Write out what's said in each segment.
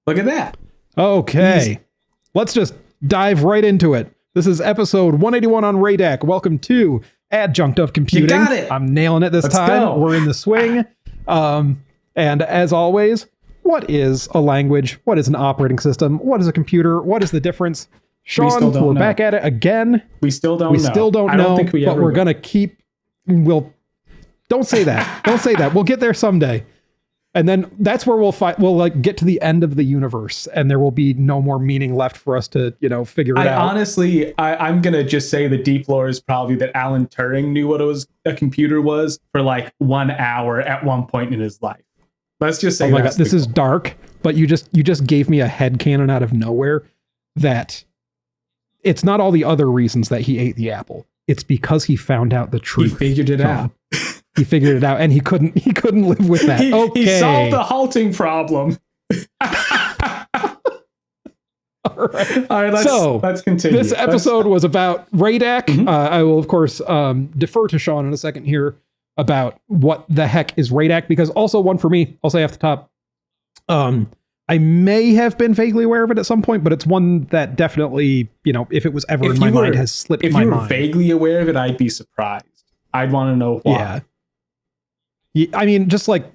Look at that. Okay. Let's just dive right into it. This is episode 181 on RAYDAC. Welcome to Adjunct of Computing. You got it. I'm nailing it this Let's time. go. We're in the swing. And as always, what is a language? What is an operating system? What is a computer? What is the difference? Sean, we're back at it again. We still don't know. We still don't know, I don't think we but ever we're will. going to keep... Don't say that. Don't say that. We'll get there someday. And then that's where we'll get to the end of the universe, and there will be no more meaning left for us to, figure it out. Honestly, I'm going to just say the deep lore is probably that Alan Turing knew what a computer was for like 1 hour at one point in his life. Let's just say, oh my God, this is dark, but you just gave me a headcanon out of nowhere that it's not all the other reasons that he ate the apple. It's because he found out the truth. He figured it out. He figured it out, and he couldn't live with that. Okay. He solved the halting problem. All right. Let's continue. This episode was about RAYDAC. Mm-hmm. I will, of course, defer to Sean in a second here about what the heck is RAYDAC, because also one for me, I'll say off the top, I may have been vaguely aware of it at some point, but it's one that definitely, if it was ever in my mind, has slipped my mind. If you were vaguely aware of it, I'd be surprised. I'd want to know why. Yeah. I mean, just like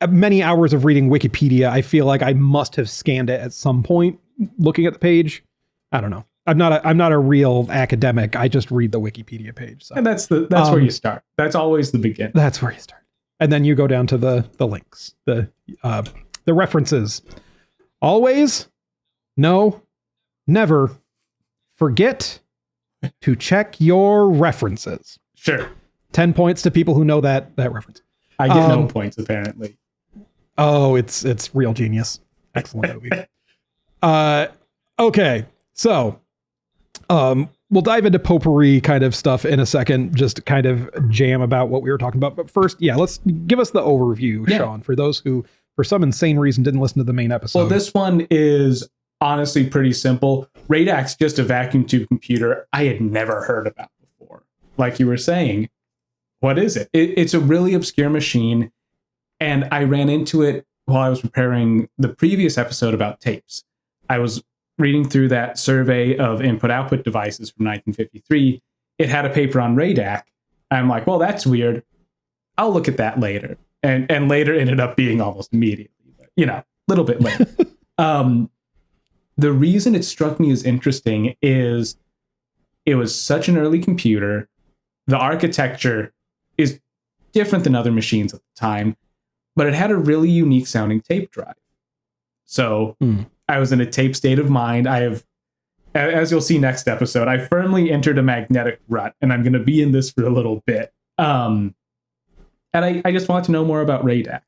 many hours of reading Wikipedia, I feel like I must have scanned it at some point looking at the page. I don't know. I'm not a real academic. I just read the Wikipedia page. So. And that's where you start. That's always the beginning. That's where you start. And then you go down to the links, the references. Always, no, never forget to check your references. Sure. 10 points to people who know that reference. I get no points, apparently. Oh, it's real genius. Excellent movie. Okay, so we'll dive into potpourri kind of stuff in a second, just kind of jam about what we were talking about. But first, let's give us the overview, Sean, for those who, for some insane reason, didn't listen to the main episode. Well, this one is honestly pretty simple. RAYDAC's just a vacuum tube computer I had never heard about before. Like you were saying, what is it? It's a really obscure machine, and I ran into it while I was preparing the previous episode about tapes. I was reading through that survey of input-output devices from 1953. It had a paper on RAYDAC. I'm like, well, that's weird. I'll look at that later. And later ended up being almost immediately, but, a little bit later. The reason it struck me as interesting is it was such an early computer. The architecture is different than other machines at the time, but it had a really unique sounding tape drive. So I was in a tape state of mind. I have, as you'll see next episode, I firmly entered a magnetic rut, and I'm going to be in this for a little bit. And I just wanted to know more about RAYDAC.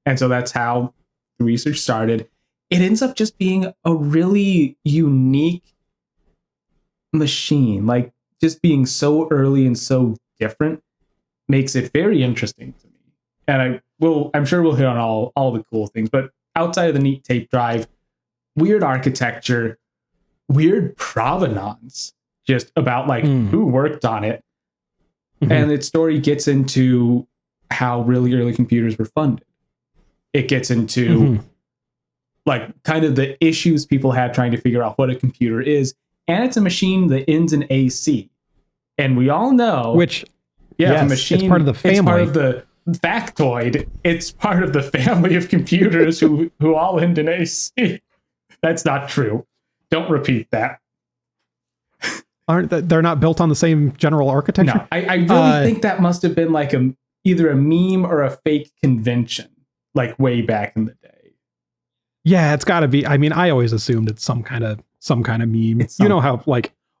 And so that's how the research started. It ends up just being a really unique machine. Like, just being so early and so different makes it very interesting to me. And I'm sure we'll hit on all the cool things, but outside of the neat tape drive, weird architecture, weird provenance, just about who worked on it. Mm-hmm. And its story gets into how really early computers were funded. It gets into kind of the issues people had trying to figure out what a computer is. And it's a machine that ends in AC. And we all know, which, the machine, it's part of the family. It's part of the factoid. It's part of the family of computers who all end in AC. That's not true. Don't repeat that. They're not built on the same general architecture? No, I really think that must have been like either a meme or a fake convention, like way back in the day. Yeah, it's got to be. I mean, I always assumed it's some kind of meme. You know how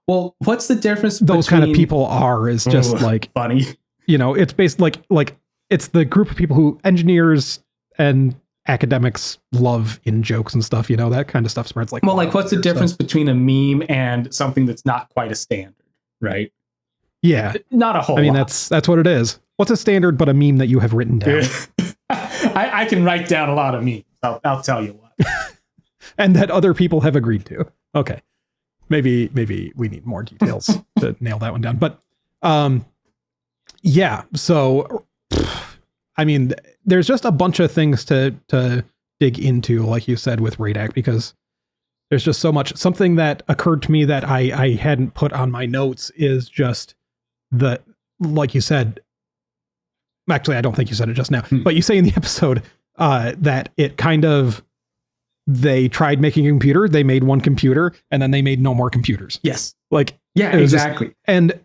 well, what's the difference? Those kind of people are is just funny. It's based like it's the group of people who engineers and academics love in jokes and stuff. That kind of stuff spreads like. Well, what's the difference between a meme and something that's not quite a standard, right? Yeah, not a whole. I mean, lot. that's what it is. What's a standard but a meme that you have written down? I can write down a lot of memes. I'll tell you what. And that other people have agreed to. Okay. Maybe we need more details to nail that one down. But so I mean, there's just a bunch of things to dig into, like you said, with RAYDAC, because there's just so much. Something that occurred to me that I hadn't put on my notes is just like you said, actually, I don't think you said it just now, but you say in the episode that it kind of, they tried making a computer, they made one computer, and then they made no more computers. Yes. Like, yeah, exactly. And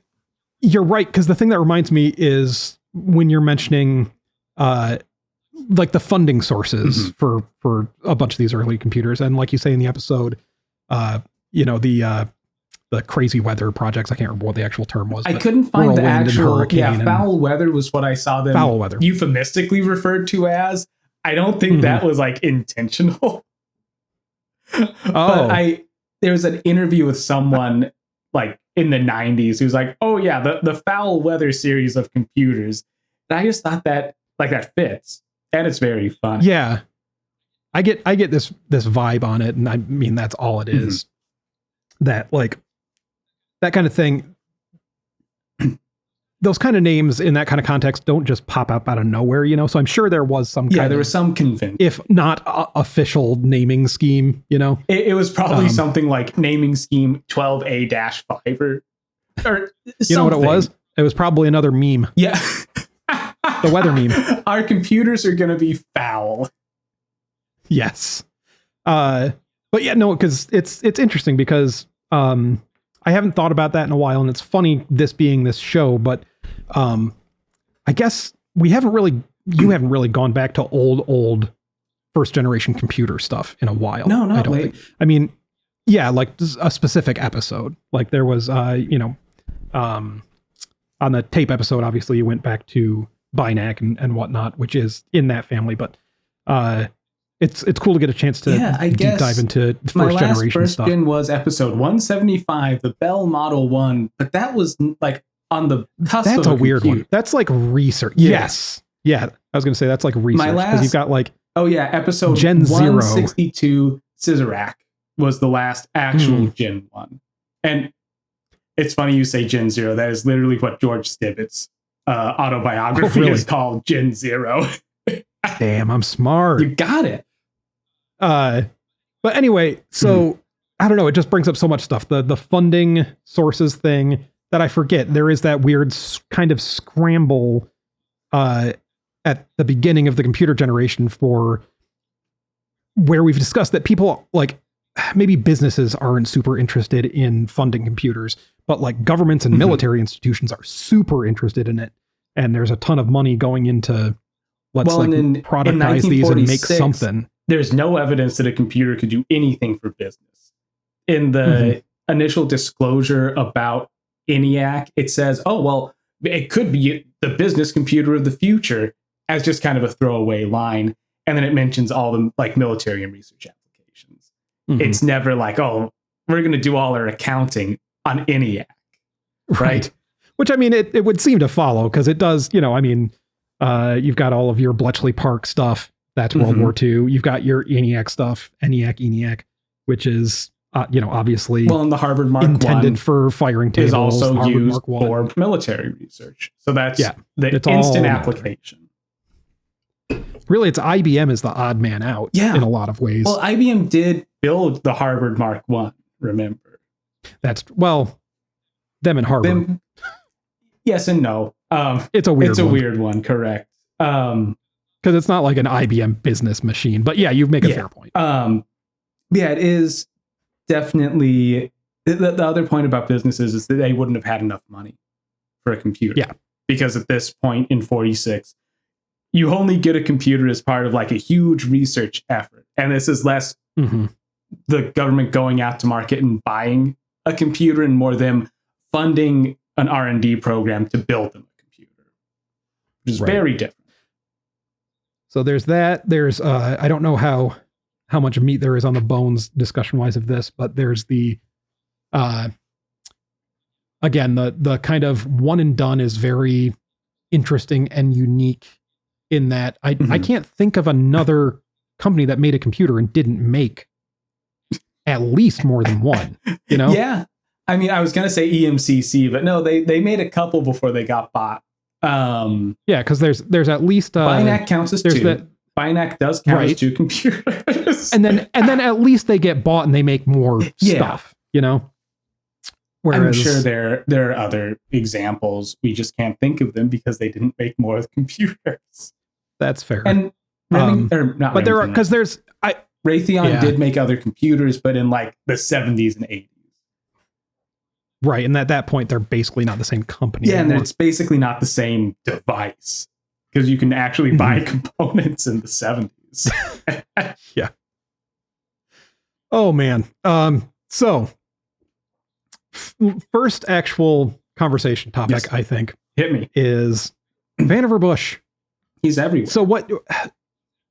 you're right, because the thing that reminds me is when you're mentioning like the funding sources for a bunch of these early computers, and like you say in the episode, the crazy weather projects. I can't remember what the actual term was. I couldn't find the actual. Yeah, foul weather was what I saw them foul weather euphemistically referred to as. I don't think that was like intentional. But there was an interview with someone like in the 90s who's like, oh yeah, the foul weather series of computers. And I just thought that that fits, and it's very fun. Yeah, I get this vibe on it, and I mean that's all it is. That like that kind of thing. Those kind of names in that kind of context don't just pop up out of nowhere, you know? So I'm sure there was some there was some convention. If not official naming scheme, you know? It was probably something like naming scheme 12A-5 or something. You know what it was? It was probably another meme. Yeah. The weather meme. Our computers are going to be foul. Yes. But yeah, no, because it's interesting because I haven't thought about that in a while, and it's funny this being this show, but I guess you haven't really gone back to old first generation computer stuff in a while. No, not late. I mean, yeah, like a specific episode. Like there was, on the tape episode, obviously you went back to BINAC and whatnot, which is in that family, but it's cool to get a chance to deep dive into first generation stuff. My last first gen was episode 175, the Bell Model 1, but that was like on the cusp That's of a weird one. That's like research. Yeah. Yes. Yeah. I was going to say that's like research because you've got like episode Gen 162 Scissorac was the last actual Gen 1. And it's funny you say Gen 0. That is literally what George Stivett's autobiography is called, Gen 0. Damn, I'm smart. You got it. But anyway, so I don't know. It just brings up so much stuff. The funding sources thing that I forget. There is that weird kind of scramble at the beginning of the computer generation for where we've discussed that people like maybe businesses aren't super interested in funding computers, but like governments and military institutions are super interested in it. And there's a ton of money going into productize these and make something. There's no evidence that a computer could do anything for business. In the initial disclosure about ENIAC, it says, oh, well, it could be the business computer of the future, as just kind of a throwaway line. And then it mentions all the like military and research applications. It's never like, oh, we're going to do all our accounting on ENIAC. Right. Which I mean, it would seem to follow because it does, you know, I mean, you've got all of your Bletchley Park stuff. That's World War II. You've got your ENIAC stuff, ENIAC, which is, obviously and the Harvard Mark intended I for firing tables. Is also Harvard used Mark I. for military research. So that's the it's instant application. Really, it's IBM is the odd man out in a lot of ways. Well, IBM did build the Harvard Mark I, remember? Them and Harvard. Yes and no. It's a weird one, correct. Because it's not like an IBM business machine. But yeah, you make a fair point. It is definitely... The other point about businesses is that they wouldn't have had enough money for a computer. Yeah. Because at this point in 46, you only get a computer as part of like a huge research effort. And this is less the government going out to market and buying a computer and more them funding an R&D program to build them a computer, which is very different. So there's that. There's I don't know how much meat there is on the bones discussion wise of this, but there's the again the kind of one and done is very interesting and unique in that I can't think of another company that made a computer and didn't make at least more than one. You know? Yeah. I mean, I was gonna say EMCC, but no, they made a couple before they got bought. Because there's at least BINAC counts as two. Binac does count as Right. 2 computers. And then at least they get bought and they make more stuff, you know? Whereas, I'm sure there are other examples. We just can't think of them because they didn't make more computers. that's fair. And not but there are, Remington, because there's, Raytheon did make other computers, but in like the 70s and 80s. right. And at that point, they're basically not the same company. Yeah, and anymore. it's basically not the same device because you can actually buy components in the 70s. Yeah. Oh man. So first actual conversation topic, Yes. I think, Hit me. is Vannevar Bush. He's everywhere. So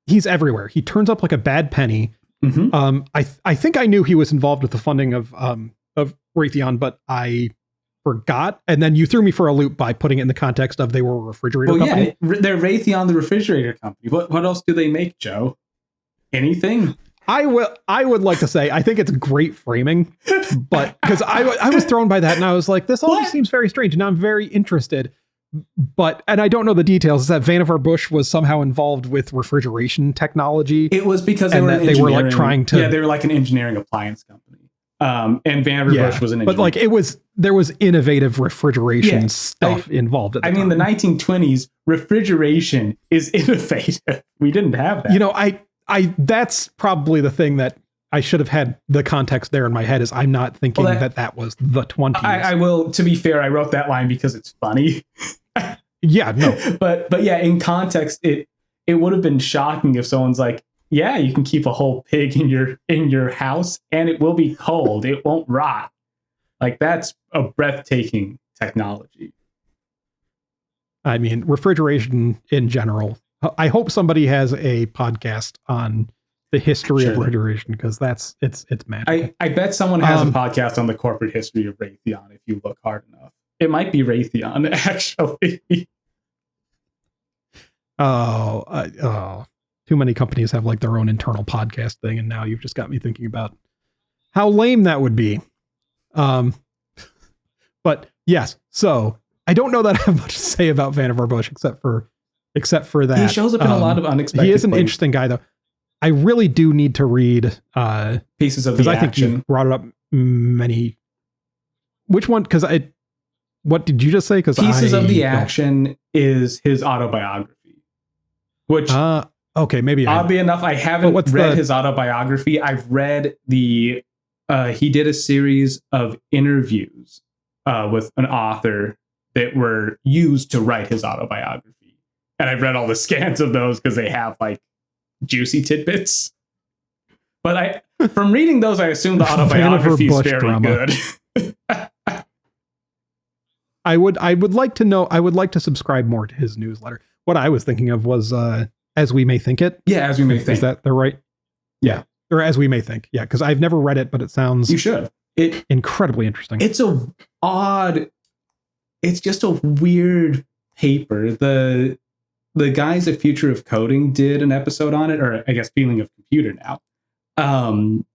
he's everywhere. He turns up like a bad penny. Mm-hmm. I think I knew he was involved with the funding of Raytheon, but I forgot. And then you threw me for a loop by putting it in the context of they were a refrigerator company. Yeah, they're Raytheon, the refrigerator company. What else do they make, Joe? Anything? I would like to say I think it's great framing, but because I was thrown by that and I was like, this all just seems very strange, and now I'm very interested. And I don't know the details. Is that Vannevar Bush was somehow involved with refrigeration technology? It was because they were like trying to. Yeah, they were like an engineering appliance company. And Vannevar Bush was an engineer. But like there was innovative refrigeration stuff involved. At the time. the 1920s, refrigeration is innovative. We didn't have that. You know, I that's probably the thing that I should have had the context there in my head is I'm not thinking that was the 20s. I will, to be fair, I wrote that line because it's funny. Yeah, no. But yeah, in context, it would have been shocking if someone's like, yeah, you can keep a whole pig in your house and it will be cold. It won't rot. Like, that's a breathtaking technology. I mean, refrigeration in general. I hope somebody has a podcast on the history of refrigeration because it's magical. I bet someone has a podcast on the corporate history of Raytheon if you look hard enough. It might be Raytheon, actually. Too many companies have like their own internal podcast thing, and now you've just got me thinking about how lame that would be. But yes, so I don't know that I have much to say about Vannevar Bush except for that. He shows up in a lot of unexpected He is an places. interesting guy, though. I really do need to read Pieces of the Action. I think you've brought it up many. Which one? What did you just say? Because Pieces of the Action is his autobiography. Which, okay, maybe. Oddly enough, I haven't read his autobiography. I've read he did a series of interviews with an author that were used to write his autobiography. And I've read all the scans of those because they have like juicy tidbits. But from reading those, I assume the autobiography is very good. I would like to know. I would like to subscribe more to his newsletter. What I was thinking of was As We May Think It. Yeah, As We May Think. Is that the right? Yeah. Or As We May Think. Yeah, because I've never read it, but it sounds you should. Incredibly interesting. It's just a weird paper. The guys at Future of Coding did an episode on it, or I guess Feeling of Computer Now.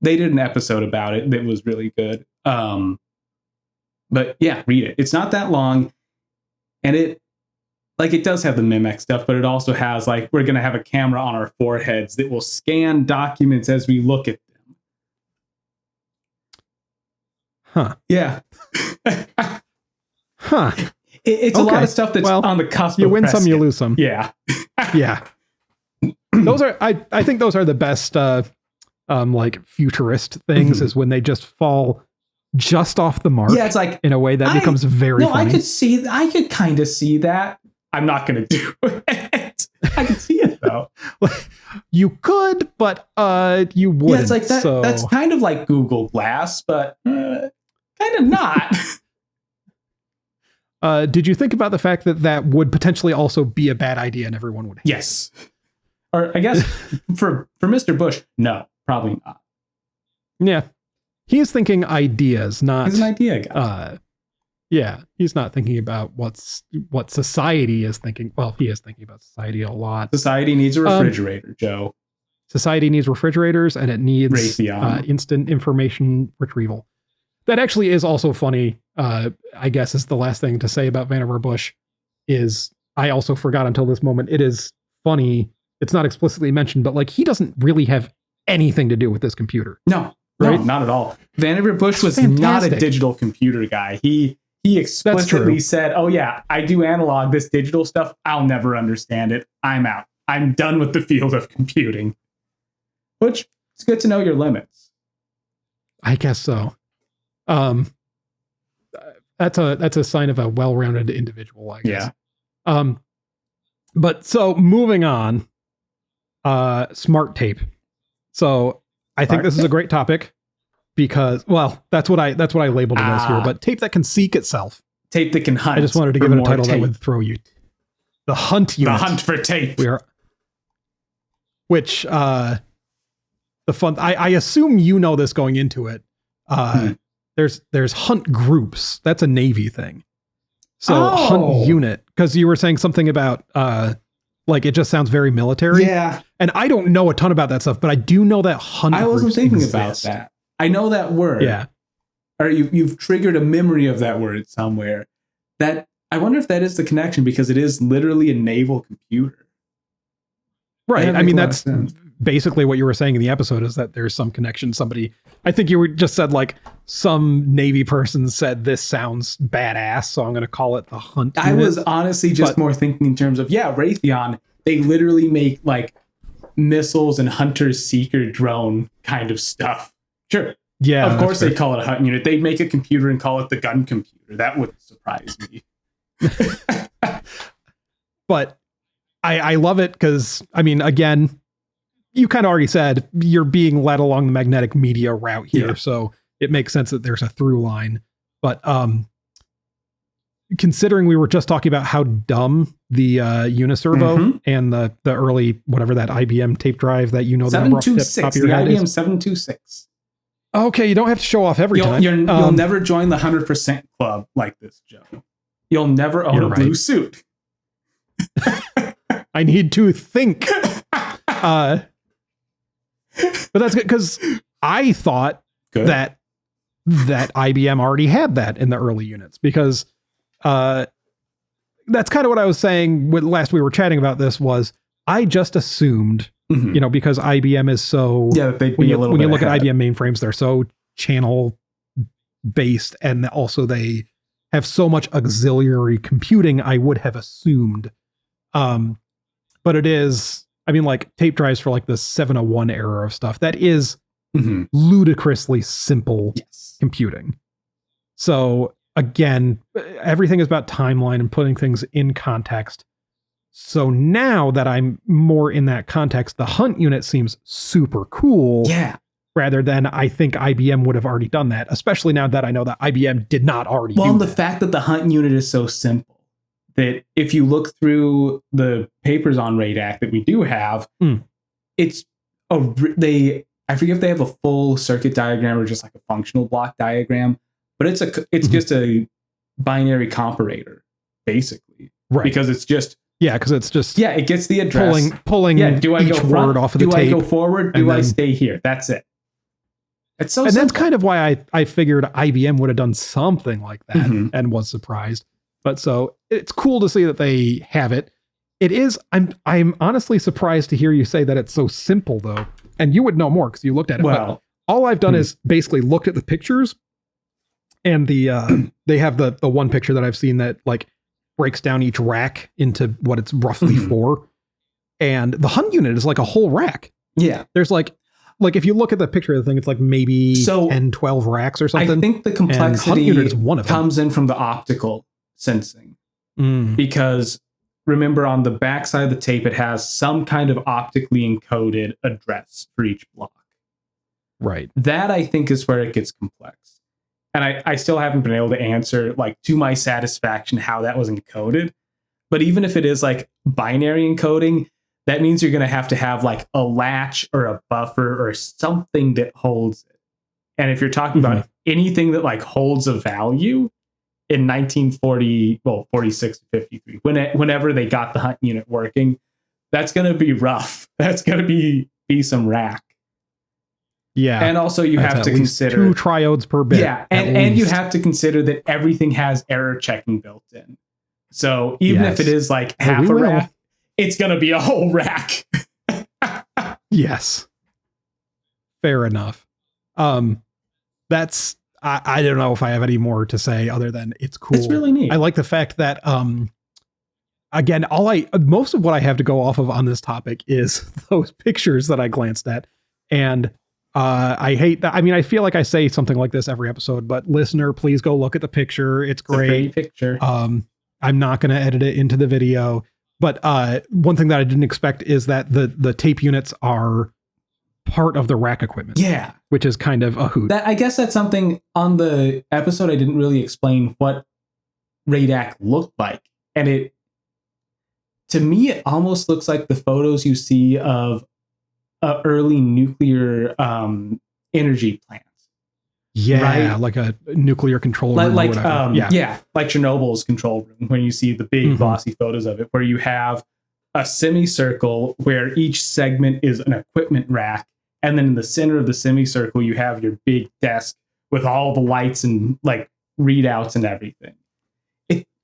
They did an episode about it that was really good. But yeah, read it. It's not that long, and it does have the Memex stuff, but it also has like, we're going to have a camera on our foreheads that will scan documents as we look at them. Huh. Yeah. Huh. It's a lot of stuff that's on the cusp. You win some, you lose some. Yeah. Yeah. Those are, I think those are the best, like futurist things is when they just fall just off the mark. Yeah, it's like in a way that becomes very funny. I could kind of see that. I'm not going to do it. I can see it though. You could, but you wouldn't. Yeah, it's like that. So. That's kind of like Google Glass, but kind of not. Did you think about the fact that would potentially also be a bad idea and everyone would hate it? Yes. Or I guess for Mr. Bush, no, probably not. Yeah. He is thinking ideas, not... He's an idea guy. Yeah, he's not thinking about what society is thinking. Well, he is thinking about society a lot. Society needs a refrigerator, Joe. Society needs refrigerators, and it needs instant information retrieval. That actually is also funny. I guess is the last thing to say about Vannevar Bush is I also forgot until this moment. It is funny it's not explicitly mentioned, but like he doesn't really have anything to do with this computer. No, right? No, not at all. Vannevar Bush That's was fantastic. not a digital computer guy. He explicitly said, "Oh yeah, I do analog. This digital stuff, I'll never understand it. I'm out. I'm done with the field of computing." Which it's good to know your limits. I guess so. That's a sign of a well-rounded individual, I guess. Yeah. But so moving on, smart tape. So I think this is a great topic because, well, that's what I labeled it as here. But tape that can seek itself. Tape that can hunt. I just wanted to give it a title that would throw you. The hunt unit. The hunt for tape. Which the fun. I assume you know this going into it. There's hunt groups. That's a Navy thing. So hunt unit, because you were saying something about like it just sounds very military. Yeah. And I don't know a ton about that stuff, but I do know that hunt I wasn't groups thinking exist. about that. I know that word. Yeah. Or you've triggered a memory of that word somewhere. That I wonder if that is the connection, because it is literally a naval computer. Right. I mean, that's basically what you were saying in the episode, is that there's some connection. I think you were just said like some Navy person said this sounds badass, so I'm going to call it the hunt unit. I was honestly just more thinking in terms of, Raytheon, they literally make like missiles and hunter-seeker drone kind of stuff. Sure. Yeah. Of course they call it a hunt unit. They'd make a computer and call it the gun computer. That wouldn't surprise me. But I love it because, I mean, again, you kind of already said you're being led along the magnetic media route here. Yeah. So it makes sense that there's a through line. But considering we were just talking about how dumb the Uniservo and the early, whatever that IBM tape drive that the 726, the IBM 726. Okay, you don't have to show off every time. You'll never join the 100% club like this, Joe. You'll never own a blue suit. I need to think. But that's good, because I thought that IBM already had that in the early units, because that's kind of what I was saying when last we were chatting about this. Was I just assumed, because IBM is so when you look at IBM mainframes, they're so channel based, and also they have so much auxiliary computing. I would have assumed, but it is. I mean, like tape drives for like the 701 era of stuff, that is ludicrously simple computing. So again, everything is about timeline and putting things in context. So now that I'm more in that context, the hunt unit seems super cool. Yeah. Rather than I think IBM would have already done that, especially now that I know that IBM did not already do the fact that the hunt unit is so simple, that if you look through the papers on RAYDAC that we do have, it's I forget if they have a full circuit diagram or just like a functional block diagram, but it's just a binary comparator, basically. Right. Because it's just it gets the address. Pulling do I each go word off of the tape. Do I go forward? Do I stay here? That's it. It's so simple. That's kind of why I figured IBM would have done something like that and was surprised. But so it's cool to see that they have it. It is. I'm honestly surprised to hear you say that it's so simple, though. And you would know more because you looked at it. Well, but all I've done is basically looked at the pictures, and they have the one picture that I've seen that like breaks down each rack into what it's roughly for, and the hunt unit is like a whole rack. Yeah, there's like if you look at the picture of the thing, it's like maybe 10, 12 racks or something. I think the complexity unit is one of them. Comes in from the optical sensing, because remember on the back side of the tape, it has some kind of optically encoded address for each block. Right. That I think is where it gets complex. And I still haven't been able to answer like to my satisfaction how that was encoded. But even if it is like binary encoding, that means you're going to have like a latch or a buffer or something that holds it. And if you're talking about anything that like holds a value in 46 to 53, whenever they got the hunt unit working, that's going to be rough. That's going to be some rack. Yeah. And also you have to consider 2 triodes per bit. Yeah. And you have to consider that everything has error checking built in. So even if it is like half a rack, it's going to be a whole rack. Yes. Fair enough. That's I don't know if I have any more to say other than it's cool. It's really neat. I like the fact that again, most of what I have to go off of on this topic is those pictures that I glanced at. And I hate that. I mean, I feel like I say something like this every episode, but listener, please go look at the picture. It's great. A great picture. I'm not going to edit it into the video. But one thing that I didn't expect is that the tape units are part of the rack equipment. Yeah. Which is kind of a hoot. I guess that's something on the episode I didn't really explain what RAYDAC looked like. And to me, it almost looks like the photos you see of early nuclear energy plants. Yeah, right? Like a nuclear control room like or whatever. Yeah, like Chernobyl's control room, when you see the big glossy photos of it, where you have a semicircle where each segment is an equipment rack, and then in the center of the semicircle you have your big desk with all the lights and like readouts and everything.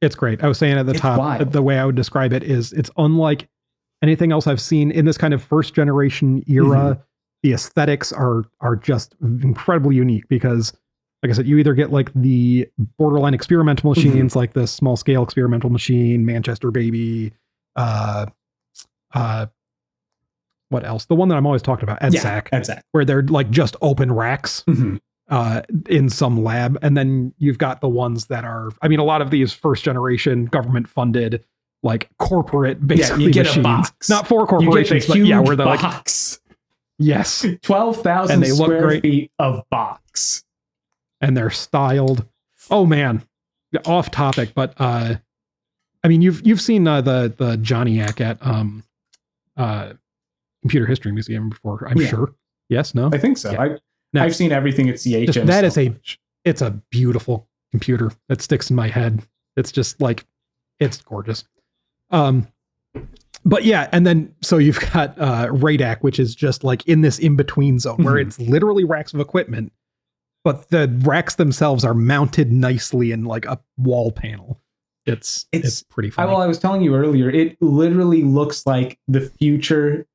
It's great. I was saying at the top, wild. The way I would describe it is it's unlike anything else I've seen in this kind of first generation era. The aesthetics are just incredibly unique because, like I said, you either get like the borderline experimental machines, like the small scale experimental machine, Manchester Baby, what else? The one that I'm always talking about, EDSAC, where they're like just open racks in some lab. And then you've got the ones that are, I mean, a lot of these first generation government funded, like corporate basically you get machines. A box. Not for corporations, but where they're box. Like, yes. 12,000 square feet of box. And they're styled. Oh man. Off topic, but I mean you've seen the Johnny-ac at Computer History Museum before, I'm sure. Yes, no? I think so. Yeah. I've seen everything at CHM. That is it's a beautiful computer that sticks in my head. It's just like it's gorgeous. But yeah, and then so you've got RAYDAC, which is just like in this in-between zone where it's literally racks of equipment, but the racks themselves are mounted nicely in like a wall panel. It's pretty funny. I was telling you earlier, it literally looks like the future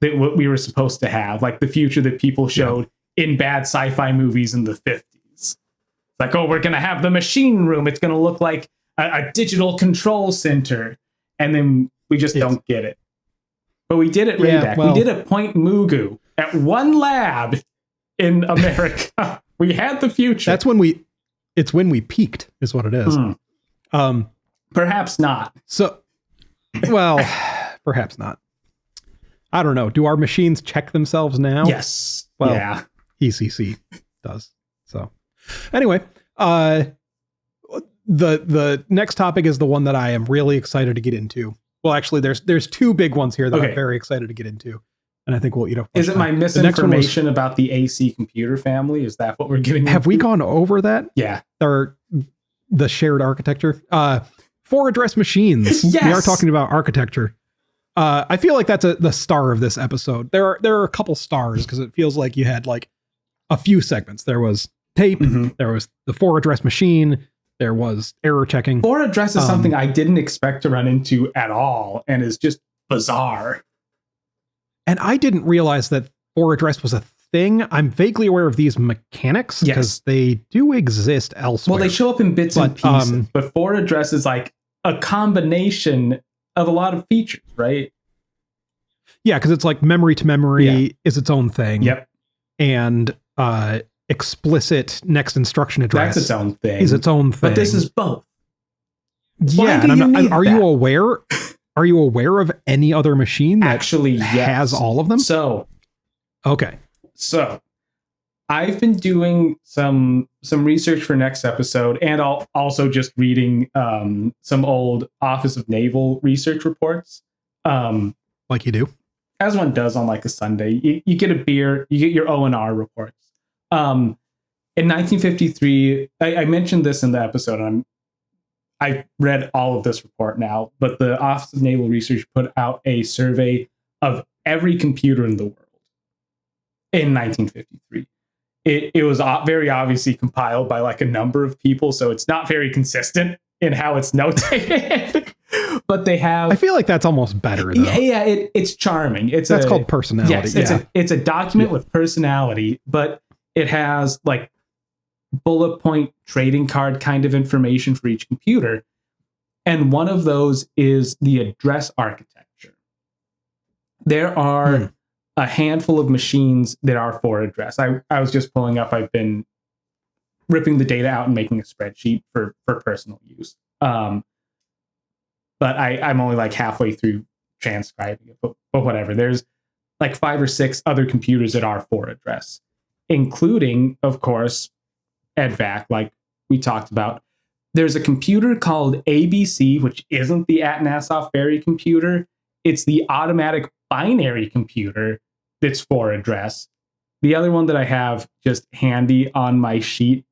that what we were supposed to have, like the future that people showed in bad sci-fi movies in the 50s. It's like, oh, we're going to have the machine room. It's going to look like a digital control center. And then we just don't get it. But we did it, RAYDAC. We did a Point Mugu at one lab in America. We had the future. That's when we peaked, is what it is. Perhaps not. So, well, perhaps not. I don't know. Do our machines check themselves now? Yes. Well, yeah. ECC does. So, anyway, the next topic is the one that I am really excited to get into. Well, actually, there's two big ones here that I'm very excited to get into, and I think we'll eat up. Is it my misinformation about the AC computer family? Is that what we're getting? Have we gone over that? Yeah. Or the shared architecture. 4-address machines. Yes. We are talking about architecture. I feel like that's the star of this episode. There are a couple stars because it feels like you had like a few segments. There was tape. There was the 4-address machine. There was error checking. 4-address is something I didn't expect to run into at all, and is just bizarre. And I didn't realize that 4-address was a thing. I'm vaguely aware of these mechanics because they do exist elsewhere. Well, they show up in bits and pieces, but 4-address is like a combination of a lot of features, right? Yeah, because it's like memory to memory is its own thing. Yep. And explicit next instruction address is its own thing. But this is both. Yeah, and are you aware? Are you aware of any other machine that actually has all of them? So, okay. So, I've been doing some research for next episode, and I'll also just reading some old Office of Naval research reports. Like you do. As one does on like a Sunday. You get a beer, you get your O&R reports. In 1953, I mentioned this in the episode, and I read all of this report now, but the Office of Naval Research put out a survey of every computer in the world in 1953. It was very obviously compiled by like a number of people, so it's not very consistent in how it's notated. But they have. I feel like that's almost better, though. Yeah, it's charming. That's called personality. Yes, it's a document with personality, but it has like bullet point trading card kind of information for each computer. And one of those is the address architecture. There are a handful of machines that are for address. I was just pulling up, I've been ripping the data out and making a spreadsheet for personal use. But I'm only like halfway through transcribing it, but whatever. There's like 5 or 6 other computers that are for address, including, of course, EDVAC, like we talked about. There's a computer called ABC, which isn't the Atanasoff-Berry computer. It's the automatic binary computer that's for address. The other one that I have just handy on my sheet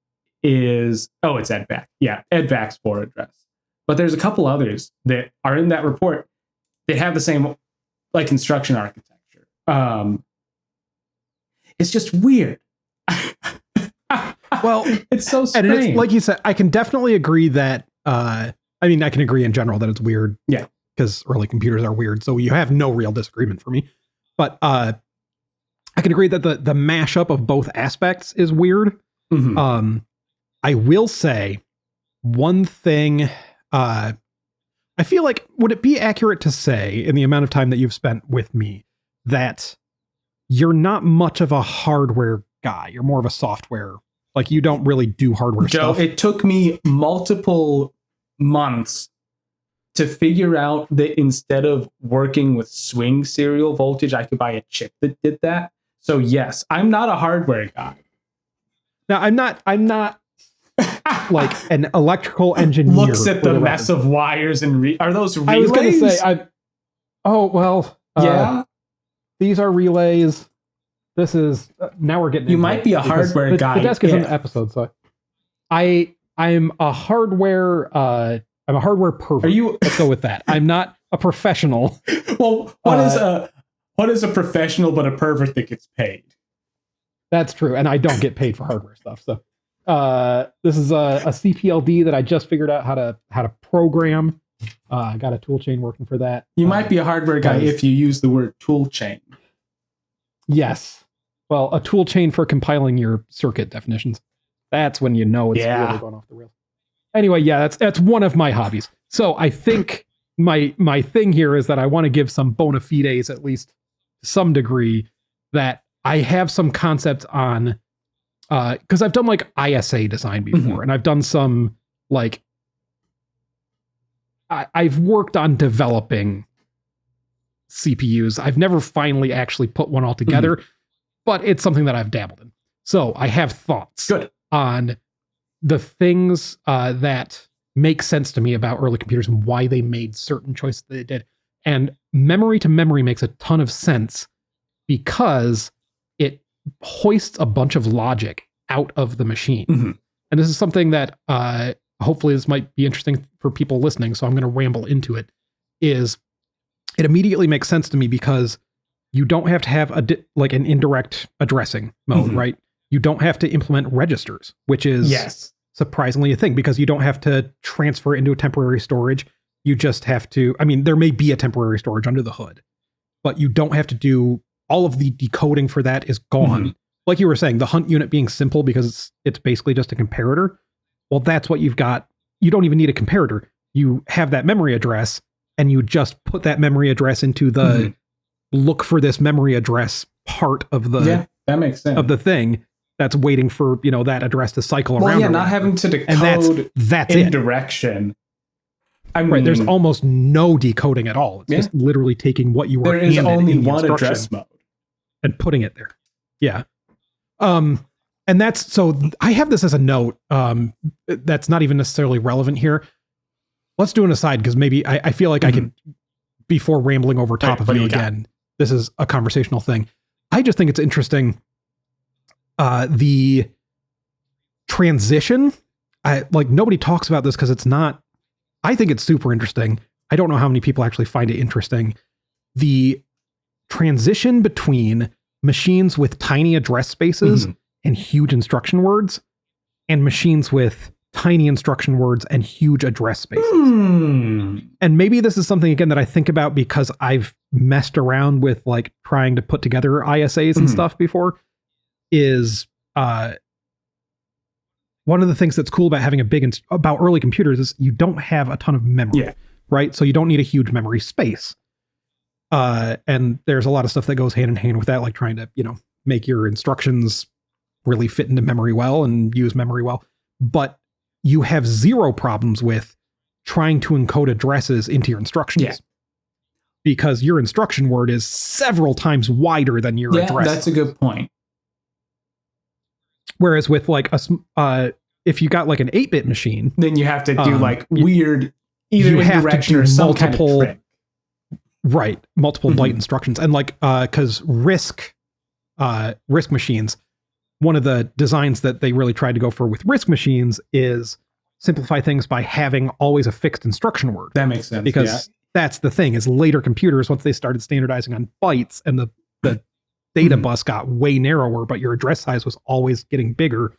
is, it's EDVAC. Yeah, EDVAC's for address. But there's a couple others that are in that report that have the same like instruction architecture. It's just weird. Well, it's so strange. And it's, like you said, I can definitely agree that, I can agree in general that it's weird. Yeah. Because early computers are weird. So you have no real disagreement for me. But I can agree that the mashup of both aspects is weird. Mm-hmm. I will say one thing, I feel like, would it be accurate to say, in the amount of time that you've spent with me, that you're not much of a hardware guy? You're more of a software. Like, you don't really do hardware Joe, stuff. It took me multiple months to figure out that instead of working with swing serial voltage, I could buy a chip that did that. So yes, I'm not a hardware guy. Now, I'm not like an electrical engineer. Looks at the mess of wires and are those relays? I was going to say, yeah, these are relays. This is now we're getting. You might be a hardware guy. The desk is in the episode, so I'm a hardware. I'm a hardware pervert. Are you? Let's go with that. I'm not a professional. Well, what is a professional but a pervert that gets paid? That's true, and I don't get paid for hardware stuff. So this is a CPLD that I just figured out how to program. I got a tool chain working for that. You might be a hardware guy if you use the word tool chain. Yes. Well, a tool chain for compiling your circuit definitions. That's when you know it's really going off the rails. Anyway, yeah, that's one of my hobbies. So I think my thing here is that I want to give some bona fides, at least to some degree, that I have some concepts on, because I've done like ISA design before, and I've done some like, I've worked on developing CPUs. I've never finally actually put one all together, but it's something that I've dabbled in. So I have thoughts on the things that make sense to me about early computers and why they made certain choices they did. And memory to memory makes a ton of sense because it hoists a bunch of logic out of the machine. And this is something that hopefully this might be interesting for people listening, so I'm going to ramble into it, is it immediately makes sense to me because you don't have to have like an indirect addressing mode, right? You don't have to implement registers, which is surprisingly a thing because you don't have to transfer into a temporary storage. You just have to, there may be a temporary storage under the hood, but you don't have to do all of the decoding for that is gone. Like you were saying, the hunt unit being simple because it's basically just a comparator. Well, that's what you've got. You don't even need a comparator. You have that memory address and you just put that memory address into the look for this memory address part of the that makes sense. Of the thing that's waiting for that address to cycle around. Well, yeah, not having to decode that's in it. Direction. Right, there's almost no decoding at all. It's just literally taking what you were handed. There is only in the one address mode and putting it there. Yeah. And that's, so I have this as a note that's not even necessarily relevant here. Let's do an aside because maybe I feel like I could, before rambling over top of you again, this is a conversational thing. I just think it's interesting. The transition, nobody talks about this because it's not, I think it's super interesting. I don't know how many people actually find it interesting. The transition between machines with tiny address spaces and huge instruction words and machines with tiny instruction words and huge address spaces. And maybe this is something, again, that I think about because I've messed around with like trying to put together ISAs and stuff before, is one of the things that's cool about having about early computers is you don't have a ton of memory, right? So you don't need a huge memory space. And there's a lot of stuff that goes hand in hand with that, like trying to, make your instructions really fit into memory well and use memory well. But you have zero problems with trying to encode addresses into your instructions. Because your instruction word is several times wider than your address. That's a good point. Whereas with like if you got like an 8-bit machine, then you have to do like weird either indirection or some kind of trick. Right, multiple byte instructions. And like because RISC machines, one of the designs that they really tried to go for with RISC machines is simplify things by having always a fixed instruction word. That makes sense. Because that's the thing, is later computers, once they started standardizing on bytes and the data bus got way narrower, but your address size was always getting bigger,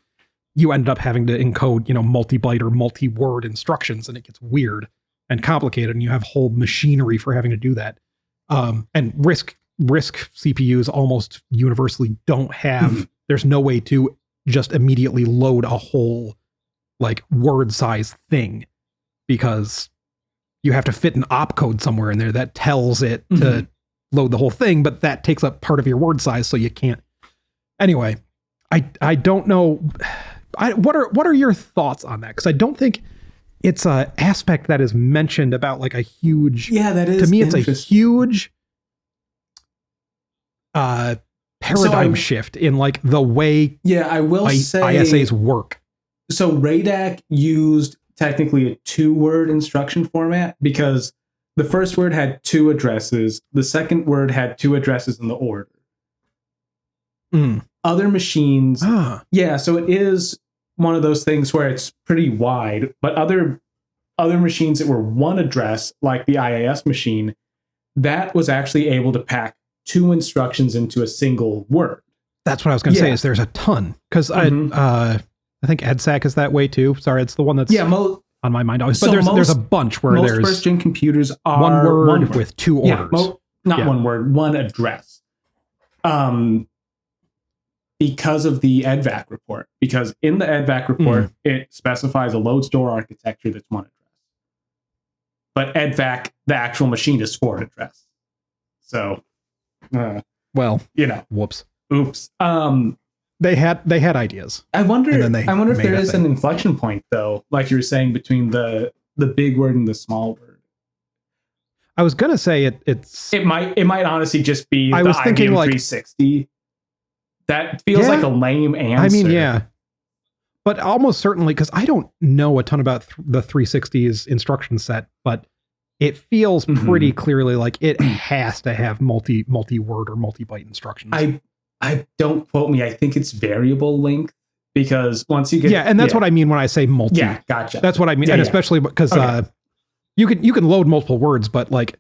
you ended up having to encode, multi-byte or multi-word instructions, and it gets weird and complicated, and you have whole machinery for having to do that. And RISC CPUs almost universally don't have, there's no way to just immediately load a whole like word size thing, because you have to fit an opcode somewhere in there that tells it to load the whole thing, but that takes up part of your word size, so you can't. Anyway, I don't know. What are your thoughts on that? Because I don't think it's an aspect that is mentioned about like a huge. Yeah, that is. To me, it's a huge paradigm shift in like the way. Yeah, I will say ISAs work. So RAYDAC used technically a 2-word instruction format because the first word had 2 addresses. The second word had 2 addresses in the order. Other machines, so it is one of those things where it's pretty wide, but other machines that were 1 address, like the IIS machine, that was actually able to pack 2 instructions into a single word. That's what I was going to say, is there's a ton. Because I think EDSAC is that way too. Sorry, it's the one that's on my mind always. But there's a bunch where there's first-gen computers are one word with 2 orders. One word, 1 address. Because of the EDVAC report. Because in the EDVAC report, it specifies a load store architecture that's 1 address. But EDVAC, the actual machine, is 4 address. So, whoops. Oops. They had ideas. I wonder if there is an inflection point, though, like you were saying, between the big word and the small word. I was gonna say it might honestly just be I the was thinking IBM like 360. That feels like a lame answer. I mean, yeah, but almost certainly, because I don't know a ton about the 360's instruction set, but it feels pretty clearly like it has to have multi-word or multi-byte instructions. I don't quote me. I think it's variable length, because once you get and that's what I mean when I say multi. Yeah, gotcha. That's what I mean, and especially because you can load multiple words, but like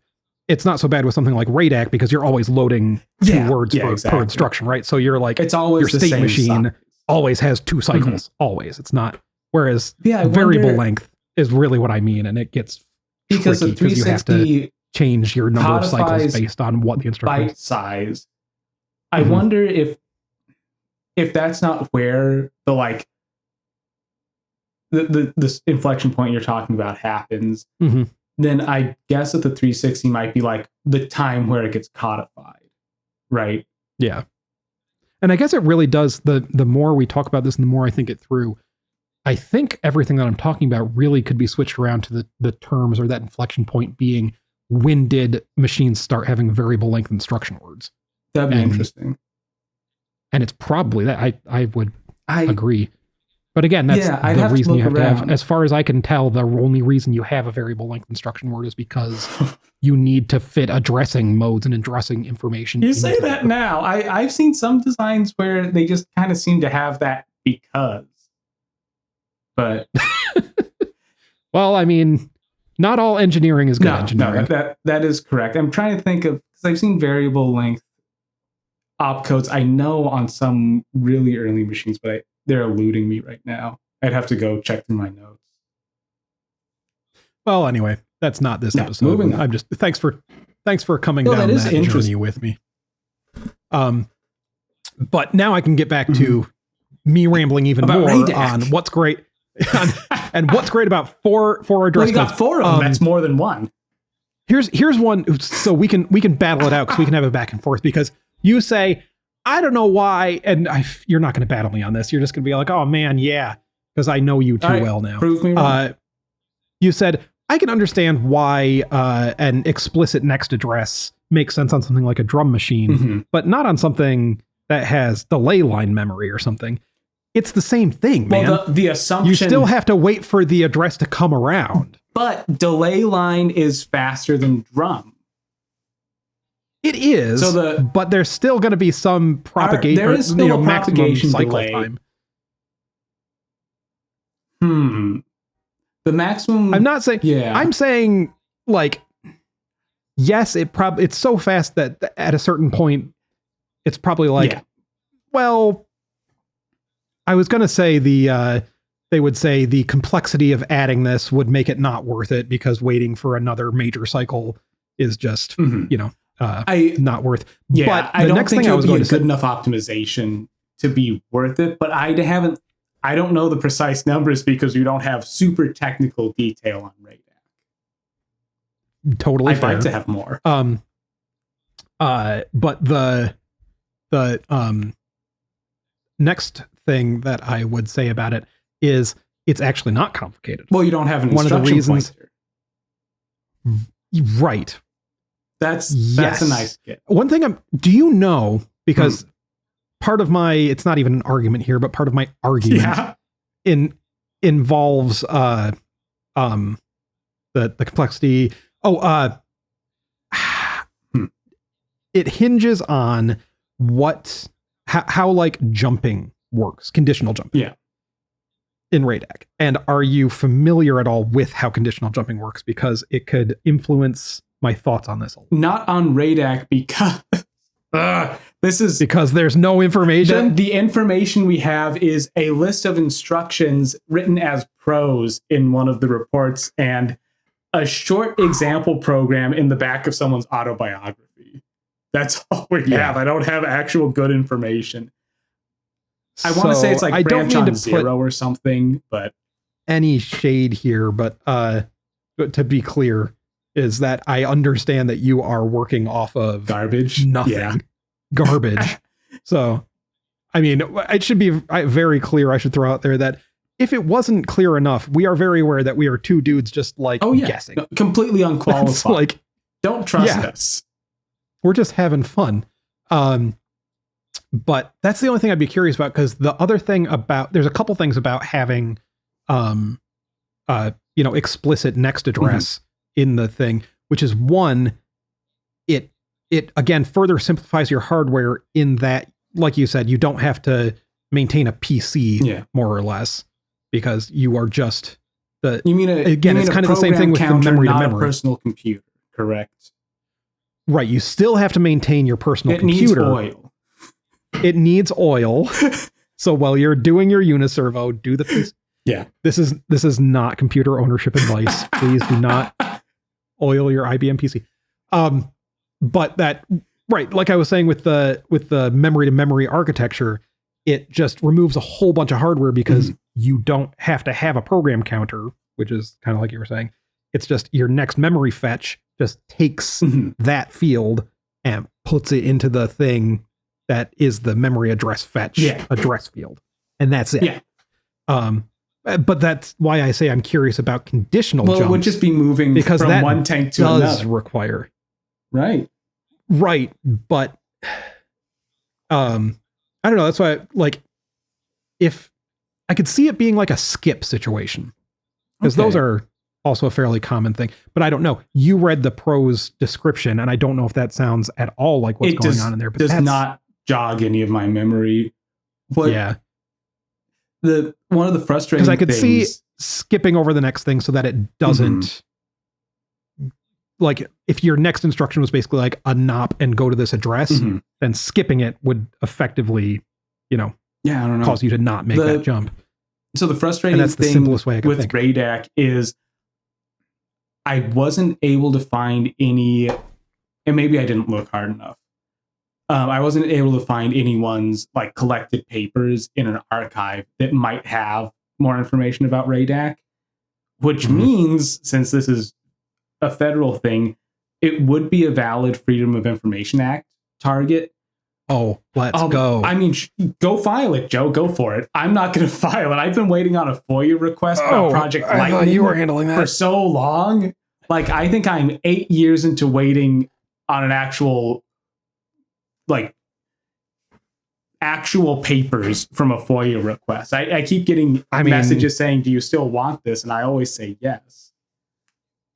it's not so bad with something like RAYDAC because you're always loading 2 words per instruction, right? So you're like, it's always your the state same machine size. Always has 2 cycles. Always, it's not. Whereas I variable wonder, length is really what I mean, and it gets because tricky the 360 you have to change your number of cycles based on what the instruction byte size. I wonder if that's not where the like the inflection point you're talking about happens. Then I guess that the 360 might be like the time where it gets codified, right? Yeah. And I guess it really does, the more we talk about this and the more I think it through, I think everything that I'm talking about really could be switched around to the terms or that inflection point being, when did machines start having variable length instruction words? That'd be interesting. And it's probably that. I would agree. But again, that's the reason you have to have, as far as I can tell, the only reason you have a variable length instruction word is because you need to fit addressing modes and addressing information. You say that now. I've seen some designs where they just kind of seem to have that because. But well, I mean, not all engineering is good engineering. No, that is correct. I'm trying to think of, because I've seen variable length opcodes. I know on some really early machines, but they're eluding me right now. I'd have to go check through my notes. Well, anyway, that's not this episode. Moving on. I'm just thanks for coming Well, down that is that interesting. journey with me. But now I can get back to me rambling even About more RAYDAC. on what's great and what's great about four address Well, you got codes. 4 of them. That's more than one. Here's one, so we can battle it out because we can have a back and forth, because you say, I don't know why, and you're not going to battle me on this. You're just going to be like, oh man, yeah, because I know you too All right, well now. Prove me wrong. You said, I can understand why an explicit next address makes sense on something like a drum machine, but not on something that has delay line memory or something. It's the same thing, man. Well, the assumption... You still have to wait for the address to come around. But delay line is faster than drum. It is, but there's still going to be some propagation, there is still a maximum propagation cycle delay. time. The maximum... I'm not saying... Yeah. I'm saying, like, yes, it's so fast that at a certain point, it's probably like, well, I was going to say they would say the complexity of adding this would make it not worth it because waiting for another major cycle is just, not worth. Yeah, but I don't think it would be a to good enough optimization to be worth it, but I don't know the precise numbers because we don't have super technical detail on RAYDAC. Totally I'd fair. like to have more. But the next thing that I would say about it is it's actually not complicated. Well, you don't have an One of the instruction reasons, pointer. Right. That's a nice get. One thing do you know, because part of my, it's not even an argument here, but part of my argument involves the complexity. It hinges on how like jumping works, conditional jumping. Yeah. In RAYDAC. And are you familiar at all with how conditional jumping works? Because it could influence my thoughts on this. Not on RAYDAC because because there's no information. The information we have is a list of instructions written as prose in one of the reports and a short example program in the back of someone's autobiography. That's all we have. I don't have actual good information. I want to say it's like branch on zero or something, but any shade here, but to be clear, is that I understand that you are working off of garbage, garbage. So, I mean, it should be very clear. I should throw out there that if it wasn't clear enough, we are very aware that we are two dudes just like guessing, completely unqualified. That's like, don't trust us. We're just having fun. But that's the only thing I'd be curious about, because the other thing there's a couple things about having, explicit next address in the thing, which is one, it again further simplifies your hardware in that, like you said, you don't have to maintain a PC more or less, because you are just it's kind of the same thing with the memory to memory. A personal computer, correct? Right. You still have to maintain your personal computer. Needs oil. It needs oil. So while you're doing your Uniservo, do the piece. Yeah. This is not computer ownership advice. Please do not oil your IBM PC. But that, right, like I was saying with the memory to memory architecture, it just removes a whole bunch of hardware because you don't have to have a program counter, which is kind of like you were saying. It's just your next memory fetch just takes that field and puts it into the thing that is the memory address fetch address field. And that's it. Yeah. But that's why I say I'm curious about conditional jumps. Well, it would just be moving because from one tank to another. Require. Right. But I don't know. That's why, like, if I could see it being like a skip situation, because those are also a fairly common thing, but I don't know. You read the prose description, and I don't know if that sounds at all like what's going on in there. But does not jog any of my memory. But one of the frustrating things, because I could see skipping over the next thing so that it doesn't. Like, if your next instruction was basically like a NOP and go to this address, then skipping it would effectively, I don't know, cause you to not make that jump. So the frustrating And that's the thing simplest way I can with think. RAYDAC is I wasn't able to find any, and maybe I didn't look hard enough. I wasn't able to find anyone's like collected papers in an archive that might have more information about RAYDAC, which means, since this is a federal thing, it would be a valid Freedom of Information Act target. Oh, let's go. I mean, go file it, Joe. Go for it. I'm not going to file it. I've been waiting on a FOIA request about Project Lightning. I thought you were handling that for so long. Like, I think I'm 8 years into waiting on an actual papers from a FOIA request. I keep getting messages saying, do you still want this? And I always say yes.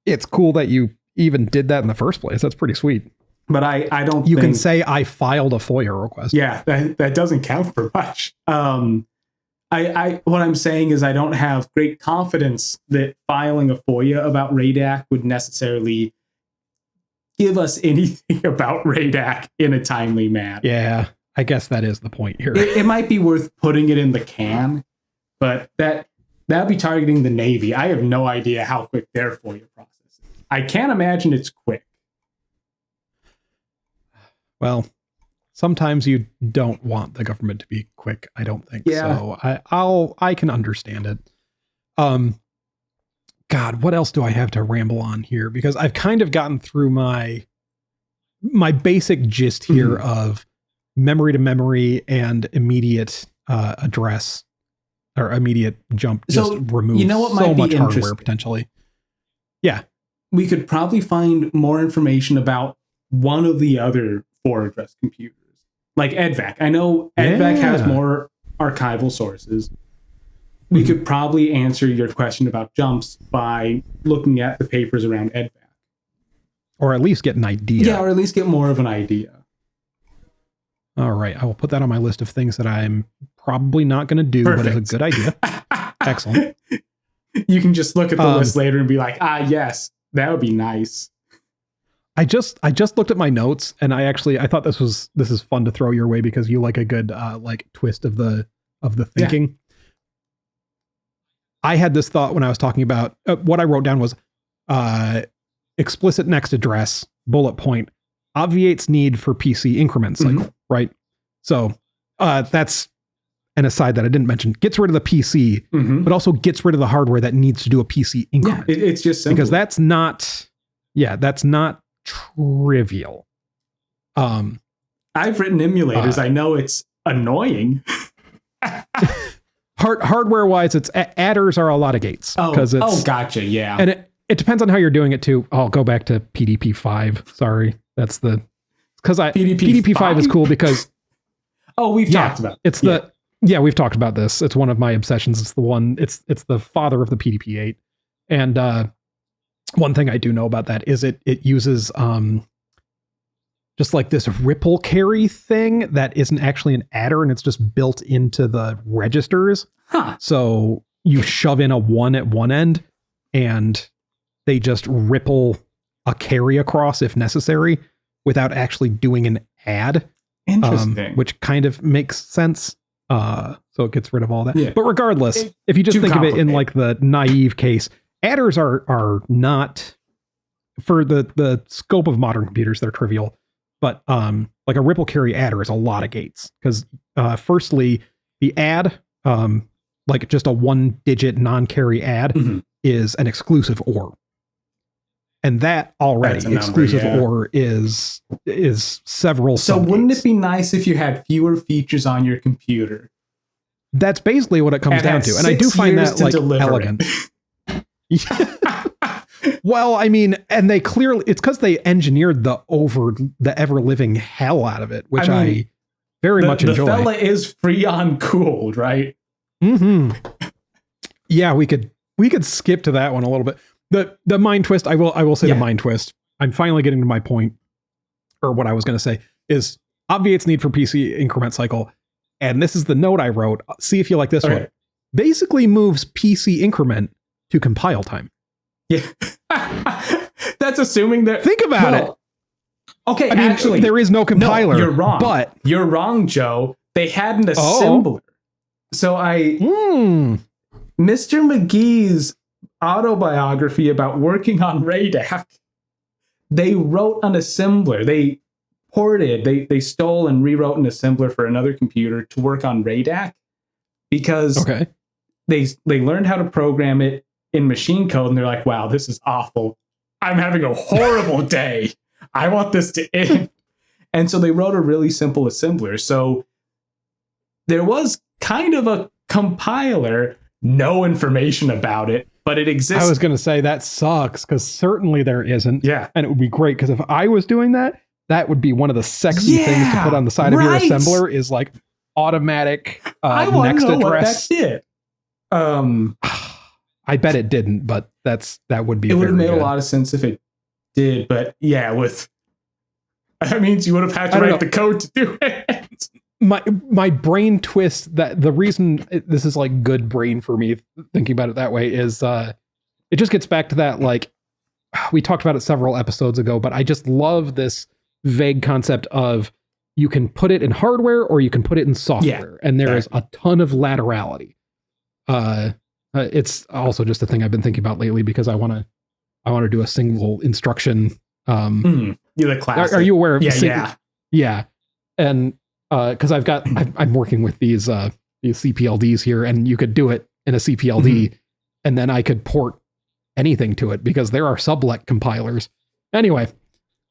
It's cool that you even did that in the first place. That's pretty sweet. But I don't You think, can say I filed a FOIA request. Yeah, that doesn't count for much. What I'm saying is I don't have great confidence that filing a FOIA about RAYDAC would necessarily give us anything about RAYDAC in a timely manner. Yeah, I guess that is the point here. It might be worth putting it in the can, but that'd be targeting the Navy. I have no idea how quick their FOIA process is. I can't imagine it's quick. Well, sometimes you don't want the government to be quick, I don't think. Yeah. So I can understand it. God, what else do I have to ramble on here? Because I've kind of gotten through my basic gist here of memory to memory and immediate address or immediate jump. Just remove what so might be much hardware interesting? potentially. Yeah. We could probably find more information about one of the other 4 address computers, like EDVAC. I know EDVAC has more archival sources. We could probably answer your question about jumps by looking at the papers around EDVAC. Or at least get an idea. Yeah, or at least get more of an idea. All right. I will put that on my list of things that I'm probably not going to do, but is a good idea. Excellent. You can just look at the list later and be like, yes, that would be nice. I just looked at my notes and I thought this is fun to throw your way because you like a good twist of the thinking. Yeah. I had this thought when I was talking about what I wrote down was explicit next address bullet point obviates need for PC increment cycle, right? So that's an aside that I didn't mention. Gets rid of the PC, but also gets rid of the hardware that needs to do a PC increment. Yeah, it's just simple. Because that's not trivial. I've written emulators. I know it's annoying. Hardware wise, it's adders are a lot of gates. Gotcha. Yeah. And it depends on how you're doing it too. I'll go back to PDP-5. Sorry. That's because PDP-5 is cool because we've talked about it. We've talked about this. It's one of my obsessions. It's the father of the PDP-8. And one thing I do know about that is it uses just like this ripple carry thing that isn't actually an adder and it's just built into the registers. So you shove in a 1 at one end and they just ripple a carry across if necessary without actually doing an add. Interesting. Which kind of makes sense. So it gets rid of all that. Yeah. But regardless, if you just think of it in like the naive case, adders are not, for the scope of modern computers, they're trivial. But like a ripple carry adder is a lot of gates because firstly, the add, like just a 1-digit non-carry add, is an exclusive OR. And that already exclusive OR is several. So wouldn't it be nice if you had fewer features on your computer? That's basically what it comes down to. And I do find that like elegant. Well, I mean, and they clearly, it's because they engineered the ever living hell out of it, which I very much enjoy. The fella is freon cooled, right? Yeah, we could skip to that one a little bit. The mind twist, I will say the mind twist. I'm finally getting to my point, or what I was going to say is obviates need for PC increment cycle. And this is the note I wrote. See if you like this one. Basically moves PC increment to compile time. Yeah. That's assuming that. Think about it. Okay, I mean, actually, there is no compiler. No, you're wrong. But you're wrong, Joe. They had an assembler. So Mr. McGee's autobiography about working on RAYDAC, they wrote an assembler. They they stole and rewrote an assembler for another computer to work on RAYDAC because they learned how to program it in machine code, and they're like, wow, this is awful. I'm having a horrible day. I want this to end. And so they wrote a really simple assembler. So there was kind of a compiler, no information about it, but it exists. I was going to say that sucks because certainly there isn't. Yeah. And it would be great because if I was doing that, that would be one of the sexy things to put on the side of your assembler is like automatic next address. What that did. I bet it didn't, but that would be. It would have made a lot of sense if it did, but yeah, that means you would have had to write the code to do it. My brain twist that the reason this is like good brain for me thinking about it that way is it just gets back to that, like we talked about it several episodes ago, but I just love this vague concept of you can put it in hardware or you can put it in software, and there is a ton of laterality. It's also just a thing I've been thinking about lately because I want to do a single instruction. You're the classic. Are you aware of? Yeah. And because I'm working with these CPLDs here, and you could do it in a CPLD, and then I could port anything to it because there are sublect compilers. Anyway,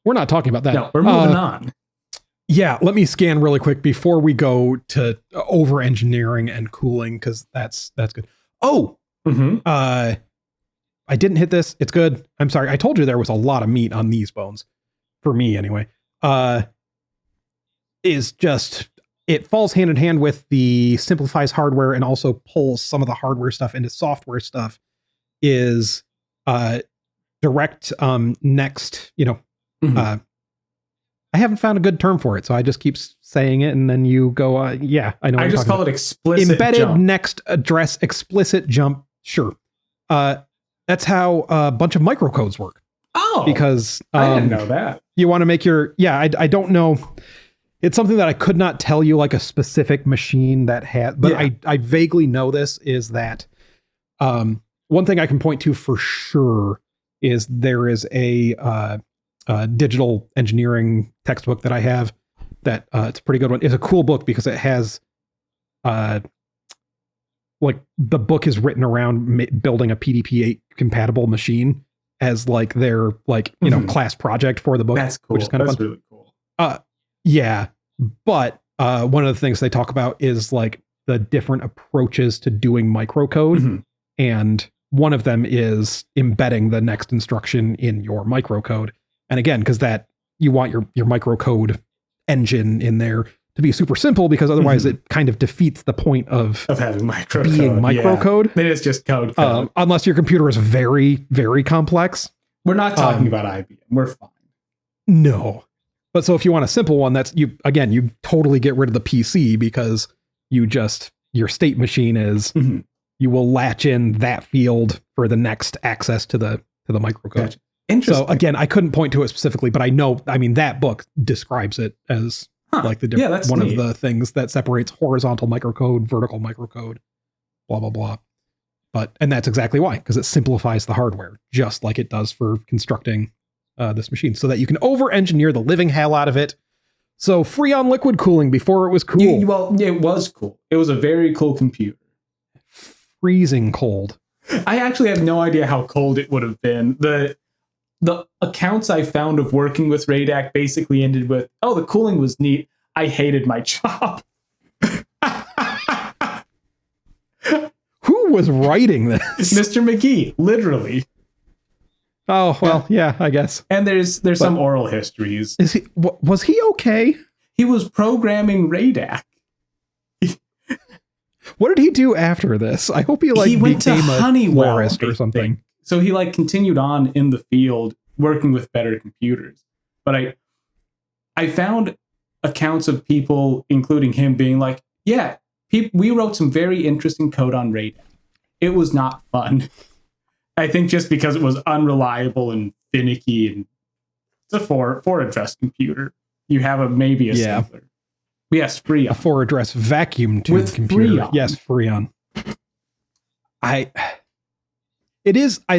we're not talking about that. No, we're moving on. Yeah, let me scan really quick before we go to over engineering and cooling because that's good. Oh, I didn't hit this. It's good. I'm sorry. I told you there was a lot of meat on these bones for me anyway. Is just, it falls hand in hand with the simplifies hardware and also pulls some of the hardware stuff into software stuff is direct next, I haven't found a good term for it, so I just keep saying it, and then you go, I know. I just call it explicit embedded jump. Next address explicit jump. Sure. That's how a bunch of microcodes work. Oh, because I didn't know that. You want to make your, I don't know. It's something that I could not tell you like a specific machine that had, but I vaguely know this is that one thing I can point to for sure is there is a digital engineering textbook that I have that it's a pretty good one. It's a cool book because it has like the book is written around building a PDP-8 compatible machine as like their like, class project for the book. That's cool. Which is kind of fun. Really cool. Yeah. But one of the things they talk about is like the different approaches to doing microcode. And one of them is embedding the next instruction in your microcode. And again, because that you want your microcode engine in there to be super simple, because otherwise it kind of defeats the point of having microcode. Being microcode. Then it's just code. Unless your computer is very, very complex. We're not talking about IBM. We're fine. No. But so if you want a simple one, that's you totally get rid of the PC because your state machine is you will latch in that field for the next access to the microcode. Gotcha. Interesting. So again, I couldn't point to it specifically, but I know, that book describes it as like the that's one neat. of the things that separates horizontal microcode, vertical microcode, blah, blah, blah. And that's exactly why, because it simplifies the hardware, just like it does for constructing this machine, so that you can over-engineer the living hell out of it. So freon liquid cooling before it was cool. Well, it was cool. It was a very cool computer. Freezing cold. I actually have no idea how cold it would have been. The accounts I found of working with RAYDAC basically ended with, oh, the cooling was neat. I hated my job. Who was writing this? Mr. McGee, literally. Oh, well, yeah, I guess. And there's some oral histories. Was he okay? He was programming RAYDAC. What did he do after this? I hope he went to became Honeywell, a florist or something. So he continued on in the field working with better computers. But I found accounts of people, including him, being like, yeah, we wrote some very interesting code on RAYDAC. It was not fun. I think just because it was unreliable and finicky, and it's a four address computer. You have maybe a simpler. Yes, Freon. A 4-address vacuum tube with computer. Freon. Yes, Freon. I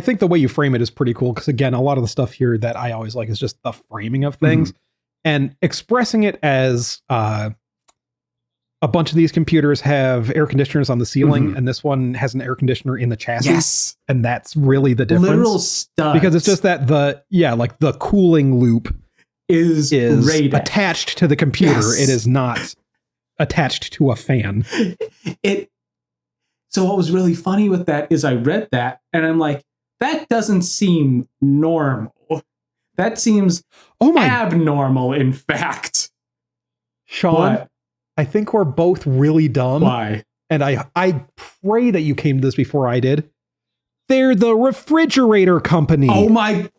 think the way you frame it is pretty cool, because again, a lot of the stuff here that I always like is just the framing of things and expressing it as a bunch of these computers have air conditioners on the ceiling, and this one has an air conditioner in the chassis. Yes. And that's really the difference. Literal studs. Because it's just that the cooling loop is RAYDAC. attached to the computer. Yes. It is not attached to a fan. So what was really funny with that is I read that and I'm like, that doesn't seem normal. That seems abnormal, in fact. Sean, what? I think we're both really dumb. Why? And I pray that you came to this before I did. They're the refrigerator company. Oh my.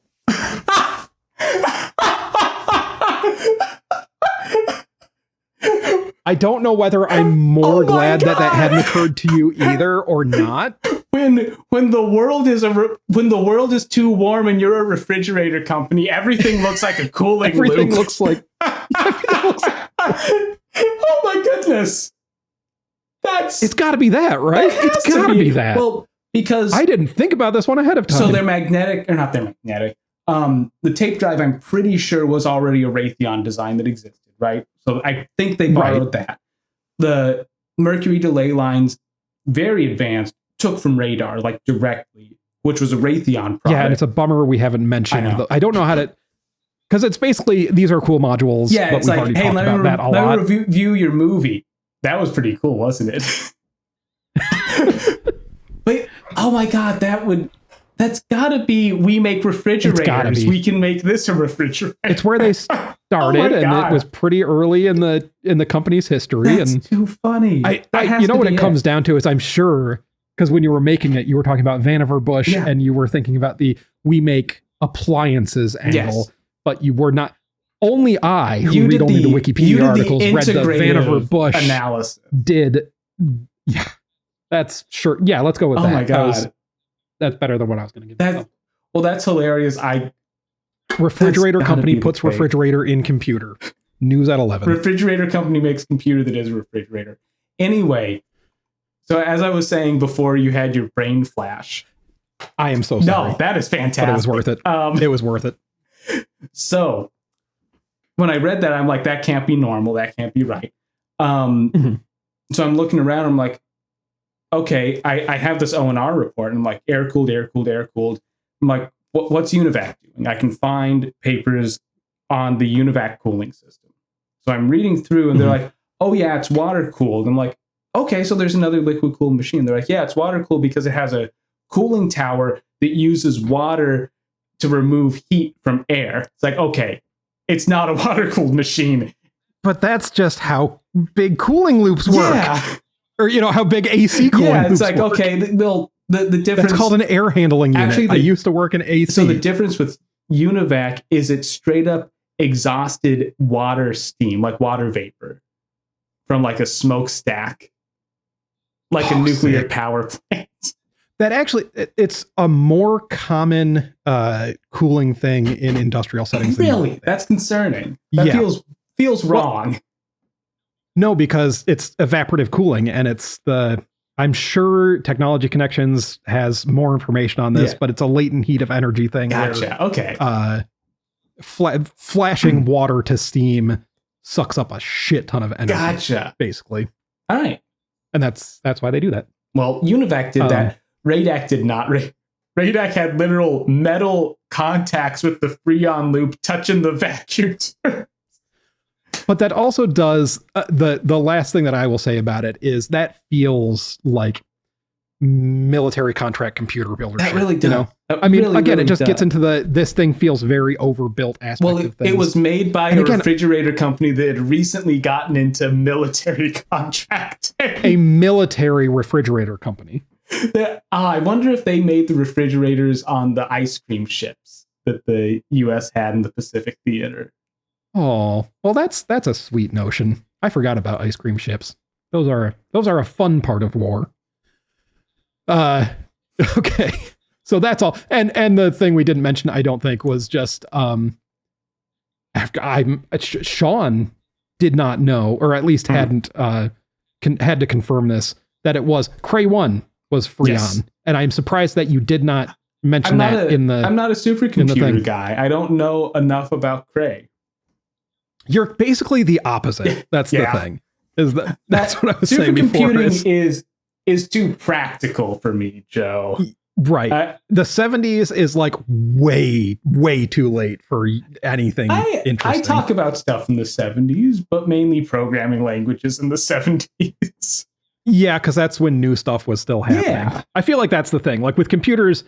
I don't know whether I'm more glad that hadn't occurred to you either or not. When the world is too warm and you're a refrigerator company, everything looks like a cooling loop. Everything looks like oh my goodness. It's got to be that, right? It's got to be that. Well, because I didn't think about this one ahead of time. So they're magnetic, or not they're magnetic. The tape drive, I'm pretty sure, was already a Raytheon design that existed, right? So I think they borrowed that. The mercury delay lines, very advanced, took from radar, like directly, which was a Raytheon product. Yeah, and it's a bummer we haven't mentioned. I don't know how to, because it's basically, these are cool modules, yeah, but it's we've like, already hey, talked about that a lot. Let me review your movie. That was pretty cool, wasn't it? But, oh my God, that's gotta be, we make refrigerators. We can make this a refrigerator. It's where they started, and it was pretty early in the company's history. That's too funny. You know what it comes down to is, I'm sure, because when you were making it, you were talking about Vannevar Bush, and you were thinking about the we make appliances angle, but you were not. Only I, who read only the Wikipedia articles, read the Vannevar Bush analysis. Yeah, that's sure. Yeah, let's go with that. Oh my God. That's better than what I was going to give. Well, that's hilarious. Refrigerator company puts refrigerator in computer. News at 11. Refrigerator company makes computer that is a refrigerator. Anyway, so as I was saying before, you had your brain flash. I am so sorry. No, that is fantastic. But it was worth it. It was worth it. So when I read that, I'm like, that can't be normal. That can't be right. So I'm looking around. I'm like, okay, I have this O&R report, and I'm like, air cooled. I'm like, what's UNIVAC doing? I can find papers on the UNIVAC cooling system. So I'm reading through, and they're like, oh yeah, it's water cooled. I'm like, okay, so there's another liquid cooled machine. They're like, yeah, it's water cooled because it has a cooling tower that uses water to remove heat from air. It's like, okay, it's not a water cooled machine. But that's just how big cooling loops work. Yeah. Or, how big AC cooling loops work. Yeah, it's like, work. Okay, the difference... That's called an air handling unit. Actually, I used to work in AC. So the difference with UNIVAC is it straight up exhausted water steam, like water vapor, from like a smokestack, like a nuclear power plant. That actually, it's a more common cooling thing in industrial settings. Really? That's concerning. That feels wrong. Well, no, because it's evaporative cooling, and I'm sure Technology Connections has more information on this, but it's a latent heat of energy thing. Gotcha. Where, okay. Flashing water to steam sucks up a shit ton of energy. Gotcha. Basically. All right. And that's why they do that. Well, UNIVAC did that. RAYDAC did not. RAYDAC had literal metal contacts with the freon loop touching the vacuum. But that also does, the last thing that I will say about it is that feels like military contract computer builder shit. That really does. I mean, again, it just gets into this thing feels very overbuilt aspect of things. It was made by a refrigerator company that had recently gotten into military contracting. A military refrigerator company. I wonder if they made the refrigerators on the ice cream ships that the U.S. had in the Pacific Theater. Oh, well, that's a sweet notion. I forgot about ice cream ships. Those are a fun part of war. Okay. So that's all. And the thing we didn't mention, I don't think, was just Sean did not know, or at least hadn't had to confirm this, that it was Cray 1 was freon. Yes. And I'm surprised that you did not mention I'm not a supercomputer guy. I don't know enough about Cray. You're basically the opposite. That's the thing. That's what I was saying before. Supercomputing is too practical for me, Joe. Right. The 70s is like way too late for anything interesting. I talk about stuff in the 70s, but mainly programming languages in the 70s. Yeah, because that's when new stuff was still happening. Yeah. I feel like that's the thing. Like with computers,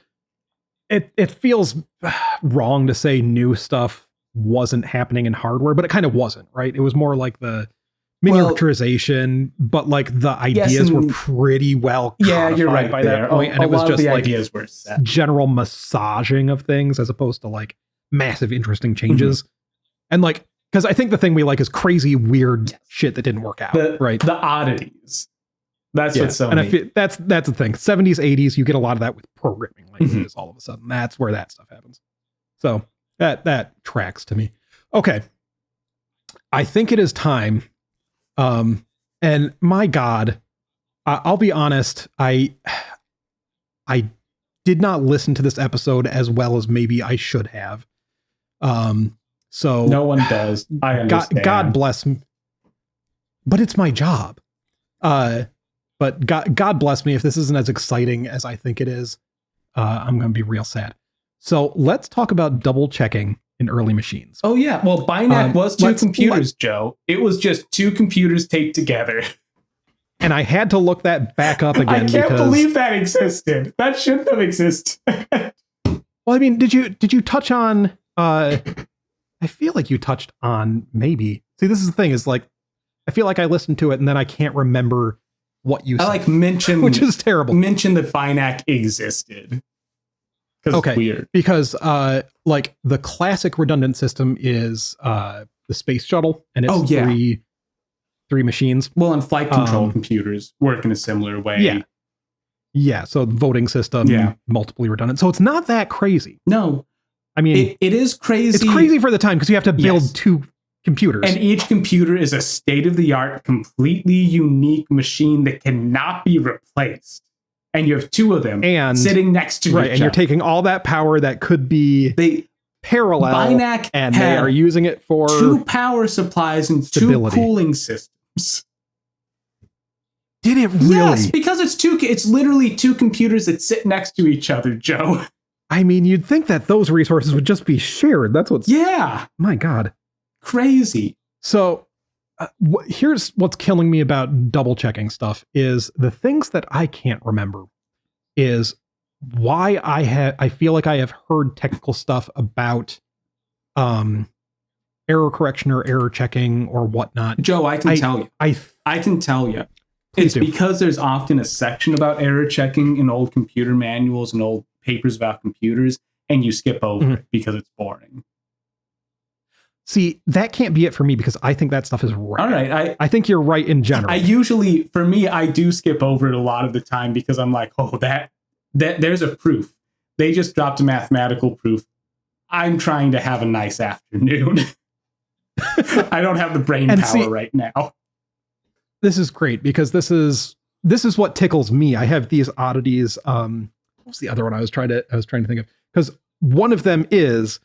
it feels wrong to say new stuff wasn't happening in hardware, but it kind of wasn't, right? It was more like the miniaturization, but like the ideas were pretty well codified you're right by there. that point, and it was just like ideas were set. General massaging of things as opposed to like massive interesting changes. And like, because I think the thing we like is crazy weird shit that didn't work out, right? The oddities. That's what's so and neat. I feel that's the thing. 70s, 80s, you get a lot of that with programming languages. All of a sudden, that's where that stuff happens. So that tracks to me. Okay, I think it is time. And my God, I'll be honest. I did not listen to this episode as well as maybe I should have. So no one does. I understand. God bless me. But it's my job. But God bless me if this isn't as exciting as I think it is. I'm going to be real sad. So let's talk about double checking in early machines. Oh yeah, well BINAC was two computers, Joe. It was just two computers taped together. And I had to look that back up again. I can't believe that existed. That shouldn't have existed. Well, I mean, did you touch on? I feel like you touched on maybe. See, this is the thing. Is like, I feel like I listened to it and then I can't remember what you said. I like mentioned, which is terrible. Mention that BINAC existed. Okay, it's weird. Because like the classic redundant system is the space shuttle, and it's three machines. Well, and flight control computers work in a similar way. Yeah. So the voting system, multiply redundant. So it's not that crazy. No, I mean it is crazy. It's crazy for the time because you have to build two computers, and each computer is a state-of-the-art, completely unique machine that cannot be replaced. And you have two of them sitting next to each other. And you're taking all that power that could be parallel, BINAC and they are using it for two power supplies and stability. Two cooling systems. Did it really? Yes, because it's literally two computers that sit next to each other, Joe. I mean, you'd think that those resources would just be shared. That's what's... Yeah. My God. Crazy. So... here's what's killing me about double checking stuff is the things that I can't remember is why I feel like I have heard technical stuff about error correction or error checking or whatnot. Joe, I can tell you. I can tell you. It's because there's often a section about error checking in old computer manuals and old papers about computers, and you skip over it because it's boring. See, that can't be it for me because I think that stuff is right. All right. I think you're right in general. For me, I do skip over it a lot of the time because I'm like, oh, that there's a proof. They just dropped a mathematical proof. I'm trying to have a nice afternoon. I don't have the brain power right now. This is great because this is what tickles me. I have these oddities. What was the other one I was trying to think of? Because one of them is,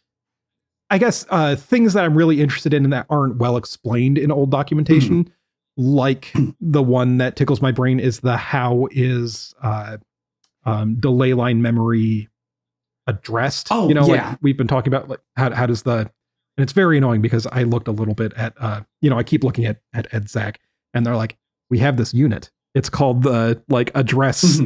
I guess, things that I'm really interested in and that aren't well explained in old documentation, like the one that tickles my brain is the how is delay line memory addressed. Oh, like we've been talking about, like how does and it's very annoying because I looked a little bit at, I keep looking at EDSAC and they're like, we have this unit. It's called the address,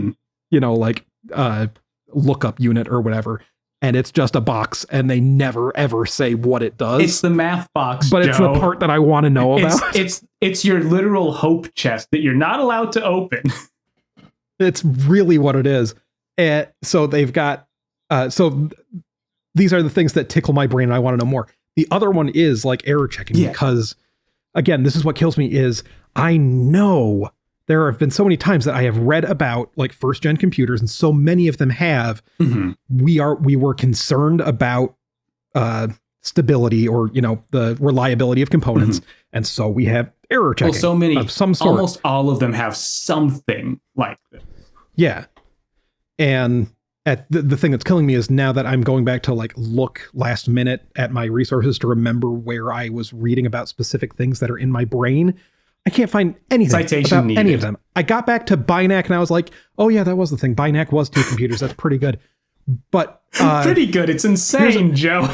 lookup unit or whatever. And it's just a box, and they never ever say what it does. It's the math box, but Joe. It's the part that I want to know about. It's your literal hope chest that you're not allowed to open. It's really what it is. And so they've got. So these are the things that tickle my brain, and I want to know more. The other one is like error checking because, again, this is what kills me. Is I know there have been so many times that I have read about like first gen computers, and so many of them have. We were concerned about stability or the reliability of components, and so we have error checking. Well, so many of some sort. Almost all of them have something like this. Yeah, And at the thing that's killing me is now that I'm going back to like look last minute at my resources to remember where I was reading about specific things that are in my brain, I can't find anything Citation about needed. any of them. I got back to BINAC and I was like, oh yeah, that was the thing. BINAC was 2 computers. That's pretty good. But pretty good. It's insane, Joe.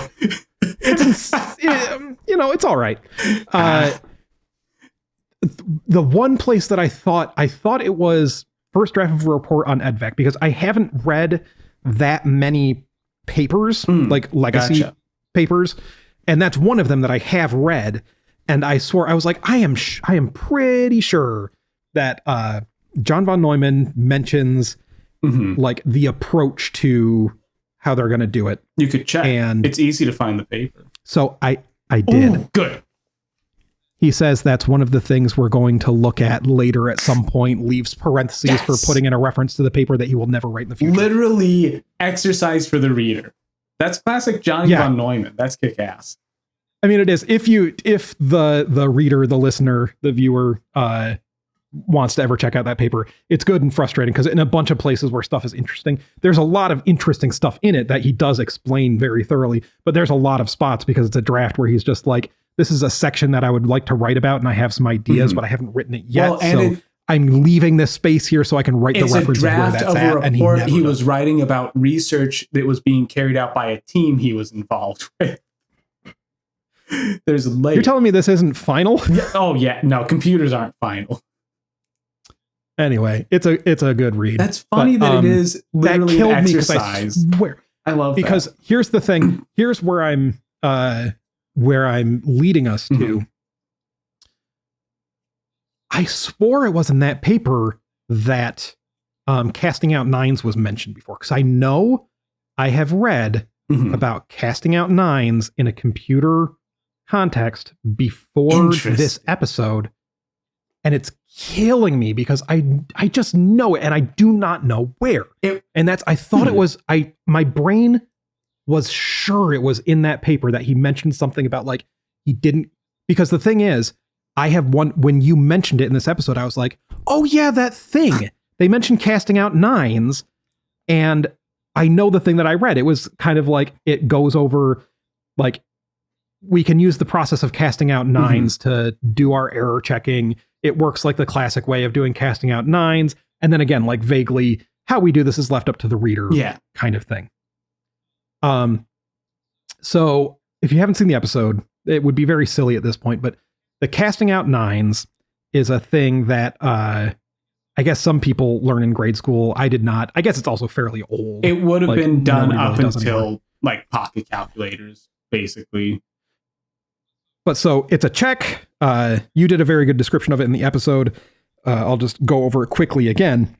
it's it's all right. The one place that I thought it was first draft of a report on EDVAC, because I haven't read that many papers, like legacy papers, and that's one of them that I have read. And I swore, I was like, I am pretty sure that John von Neumann mentions like the approach to how they're going to do it. You could check, and it's easy to find the paper. So I did. Ooh, good. He says that's one of the things we're going to look at later at some point, leaves parentheses for putting in a reference to the paper that he will never write in the future. Literally exercise for the reader. That's classic Johnny von Neumann. That's kick-ass. I mean, it is. If the reader, the listener, the viewer wants to ever check out that paper, it's good and frustrating because in a bunch of places where stuff is interesting, there's a lot of interesting stuff in it that he does explain very thoroughly, but there's a lot of spots because it's a draft where he's just like, this is a section that I would like to write about and I have some ideas, but I haven't written it yet. Well, so I'm leaving this space here so I can write the references where that's at. It's a draft of a report he was writing about research that was being carried out by a team he was involved with. There's a layer. You're telling me this isn't final? Oh yeah, no, computers aren't final. Anyway, it's a good read. That's funny that it is literally that killed an me exercise. I swear. I love because that. Here's the thing. Here's where I'm leading us to. I swore it was in that paper that casting out nines was mentioned before, because I know I have read about casting out nines in a computer context before this episode, and it's killing me because I just know it and I do not know where. And that's, I thought it was, my brain was sure it was in that paper that he mentioned something about like, he didn't, because the thing is, I have one, when you mentioned it in this episode, I was like, oh yeah, that thing. They mentioned casting out nines, and I know the thing that I read. It was kind of like, it goes over, like, we can use the process of casting out nines to do our error checking. It works like the classic way of doing casting out nines. And then again, like vaguely, how we do this is left up to the reader kind of thing. So if you haven't seen the episode, it would be very silly at this point, but the casting out nines is a thing that I guess some people learn in grade school. I did not. I guess it's also fairly old. It would have been done up really until like pocket calculators, basically. But so it's a check. You did a very good description of it in the episode. I'll just go over it quickly again.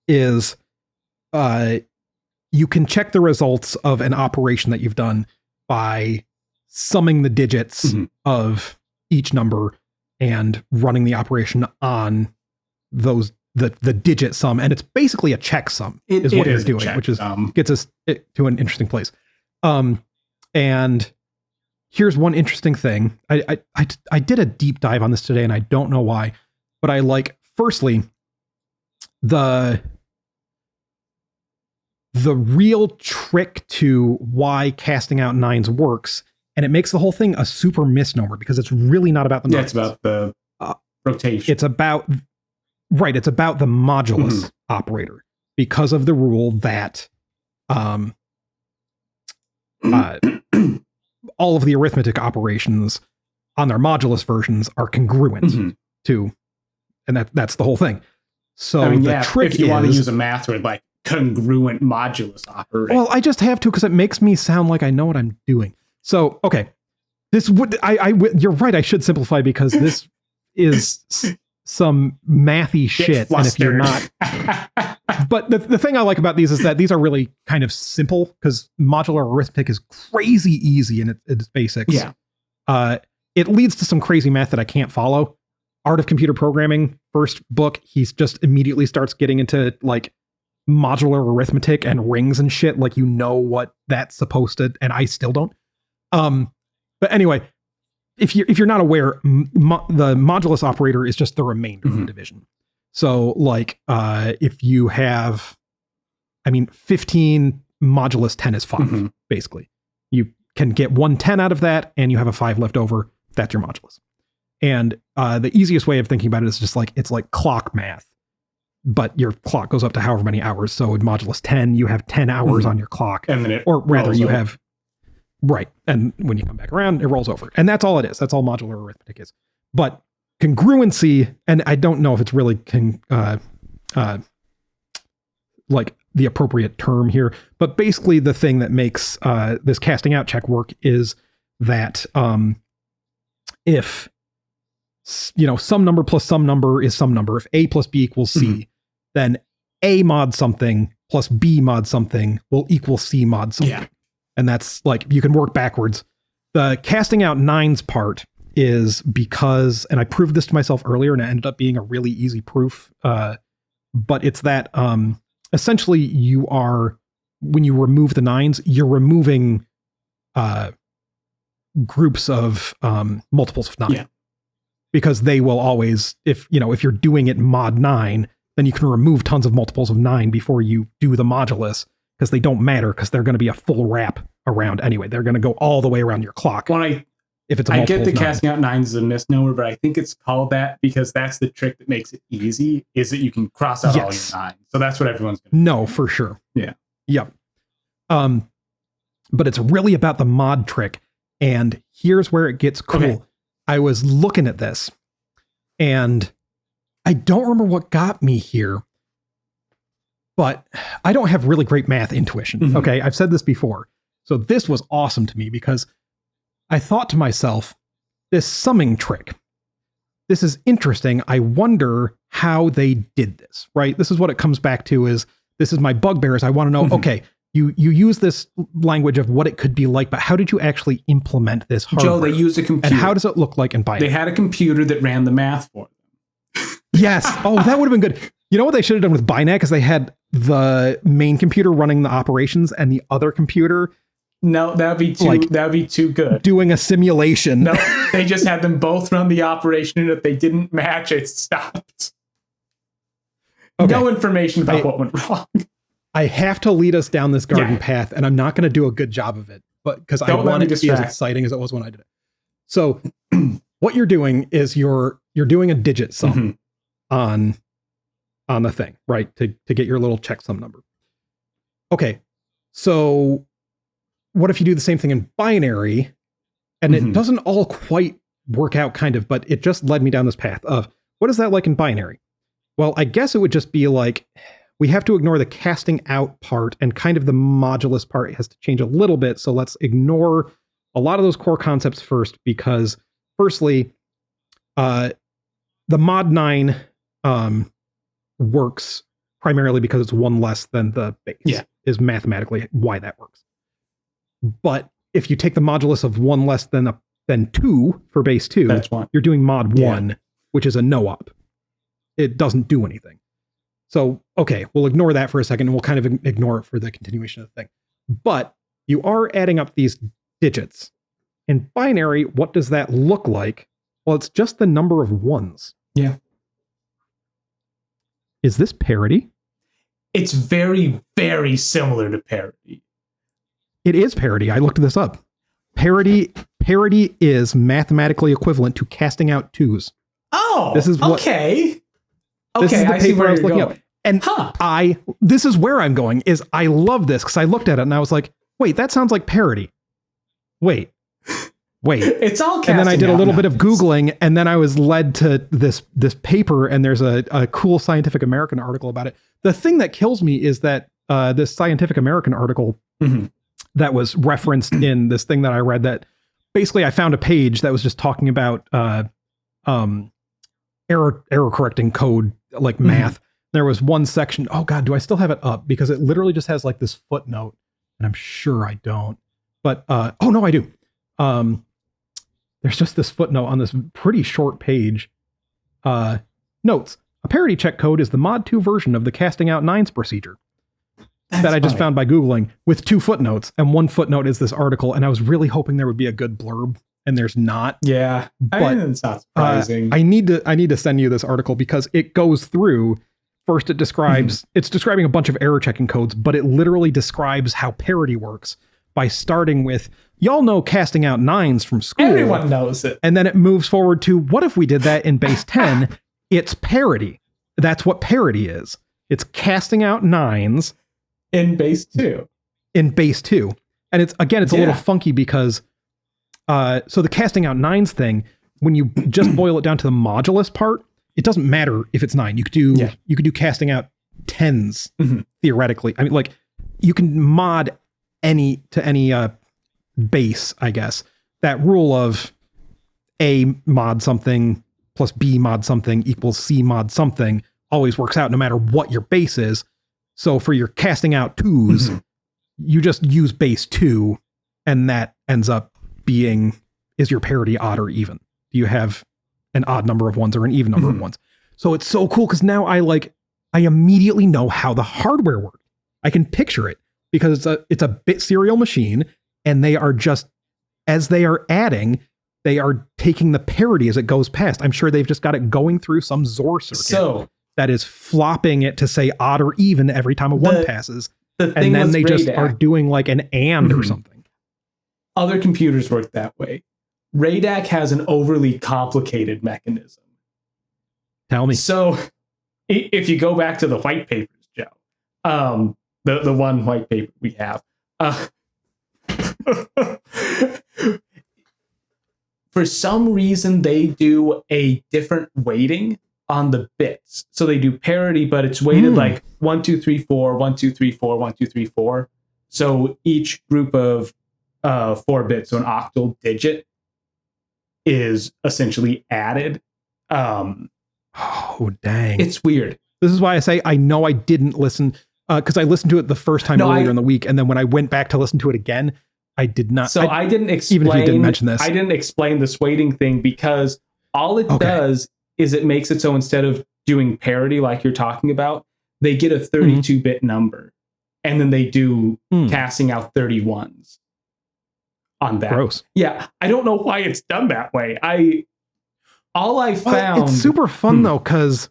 Is you can check the results of an operation that you've done by summing the digits of each number and running the operation on those the digit sum, and it's basically a checksum is what you're doing, which is gets us to an interesting place. And here's one interesting thing. I did a deep dive on this today, and I don't know why, but I like, firstly, the real trick to why casting out nines works, and it makes the whole thing a super misnomer because it's really not about the nines. It's about the rotation. It's about it's about the modulus operator, because of the rule that all of the arithmetic operations on their modulus versions are congruent to, and that's the whole thing. So I mean, the trick if you want to use a math word like congruent modulus operator. Well, I just have to because it makes me sound like I know what I'm doing. So, okay, this would you're right. I should simplify because this is some mathy shit. And if you're not, but the thing I like about these is that these are really kind of simple because modular arithmetic is crazy easy in its basics. Yeah. It leads to some crazy math that I can't follow. Art of Computer Programming, first book, he's just immediately starts getting into like modular arithmetic and rings and shit. Like, you know what that's supposed to, and I still don't. But anyway, if you're not aware, the modulus operator is just the remainder of the division. So like, if you have 15 modulus 10 is 5, basically. You can get 110 out of that, and you have a 5 left over. That's your modulus. And the easiest way of thinking about it is just like, it's like clock math, but your clock goes up to however many hours. So in modulus 10, you have 10 hours on your clock. And then or rather you have, right. And when you come back around, it rolls over. And that's all it is. That's all modular arithmetic is. But congruency, and I don't know if it's really like the appropriate term here, but basically the thing that makes this casting out check work is that if some number plus some number is some number, if A plus B equals C, then A mod something plus B mod something will equal C mod something. Yeah. And that's like, you can work backwards. The casting out nines part is because, and I proved this to myself earlier and it ended up being a really easy proof, but it's that essentially you are, when you remove the nines, you're removing groups of multiples of 9. Yeah. Because they will always, if you're doing it mod 9, then you can remove tons of multiples of 9 before you do the modulus, because they don't matter, because they're going to be a full wrap around anyway. They're going to go all the way around your clock. If it's I get the casting out 9s is a misnomer, but I think it's called that because that's the trick that makes it easy, is that you can cross out all your 9s. So that's what everyone's going to do. No, for sure. Yeah. Yep. But it's really about the mod trick. And here's where it gets cool. Okay. I was looking at this and I don't remember what got me here, but I don't have really great math intuition. Okay. I've said this before. So this was awesome to me because I thought to myself, this summing trick, this is interesting. I wonder how they did this, right? This is what it comes back to, is this is my bugbears. I want to know, okay, you use this language of what it could be like, but how did you actually implement this hardware? Joe, they used a computer. And how does it look like in binary? They had a computer that ran the math for them. Yes. Oh, that would have been good. You know what they should have done with BINAC is they had the main computer running the operations and the other computer. No, that'd be too good. Doing a simulation. No, they just had them both run the operation, and if they didn't match, it stopped. Okay. No information about what went wrong. I have to lead us down this garden path, and I'm not going to do a good job of it, but because I want it to be as exciting as it was when I did it. So what you're doing is you're doing a digit sum on the thing, right? To get your little checksum number. Okay. So what if you do the same thing in binary and it doesn't all quite work out kind of, but it just led me down this path of what is that like in binary? Well, I guess it would just be like, we have to ignore the casting out part and kind of the modulus part has to change a little bit. So let's ignore a lot of those core concepts first, because firstly, the mod 9 works primarily because it's one less than the base, is mathematically why that works. But if you take the modulus of one less than 2 for base 2, you're doing mod 1, which is a no-op. It doesn't do anything. So, okay, we'll ignore that for a second and we'll kind of ignore it for the continuation of the thing. But you are adding up these digits. In binary, what does that look like? Well, it's just the number of ones. Yeah. Is this parity? It's very, very similar to parity. It is parity. I looked this up. Parity is mathematically equivalent to casting out 2s. Oh, this is what, okay. This is the paper I was looking up. And this is where I'm going, is I love this because I looked at it and I was like, wait, that sounds like parity. Wait. It's all casting out. And then I did a little bit of Googling and then I was led to this paper, and there's a cool Scientific American article about it. The thing that kills me is that this Scientific American article that was referenced in this thing that I read, that basically I found a page that was just talking about error correcting code, like math. There was one section. Oh God, do I still have it up? Because it literally just has like this footnote, and I'm sure I don't. But oh no, I do. There's just this footnote on this pretty short page. Notes: a parity check code is the mod 2 version of the casting out 9s procedure. That I just found by Googling, with 2 footnotes, and one footnote is this article, and I was really hoping there would be a good blurb, and there's not. Yeah, but it's not surprising. I need to send you this article because it goes through First, it describes, it's describing a bunch of error checking codes, but it literally describes how parity works by starting with, y'all know casting out 9s from school. Everyone knows it. And then it moves forward to, what if we did that in base 10? It's parity. That's what parity is. It's casting out 9s. In base 2. In base 2. And it's, again, it's a little funky because, so the casting out 9s thing, when you just boil it down to the modulus part, it doesn't matter if it's 9. You could do casting out 10s theoretically. I mean, like, you can mod any base, I guess. That rule of A mod something plus B mod something equals C mod something always works out no matter what your base is. So for your casting out 2s, you just use base 2, and that ends up being, is your parity odd or even? Do you have an odd number of ones or an even number of ones? So it's so cool because now I immediately know how the hardware works. I can picture it because it's a bit serial machine, and they are just, as they are adding, they are taking the parity as it goes past. I'm sure they've just got it going through some XOR circuit that is flopping it to say odd or even every time a 1 passes. And then they just are doing like an and or something. Other computers work that way. RAYDAC has an overly complicated mechanism. Tell me. So if you go back to the white papers, Joe, the one white paper we have, for some reason they do a different weighting on the bits. So they do parity, but it's weighted like 1, 2, 3, 4, 1, 2, 3, 4, 1, 2, 3, 4. So each group of 4 bits, so an octal digit, is essentially added. Oh, dang. It's weird. This is why I say I know I didn't listen, because I listened to it the first time earlier in the week, and then when I went back to listen to it again, I did not. So I didn't explain, even if you didn't mention this. I didn't explain this weighting thing because all it does is it makes it so instead of doing parity like you're talking about, they get a 32-bit number, and then they do casting out 31s on that. Gross. Yeah, I don't know why it's done that way. Found it's super fun though, because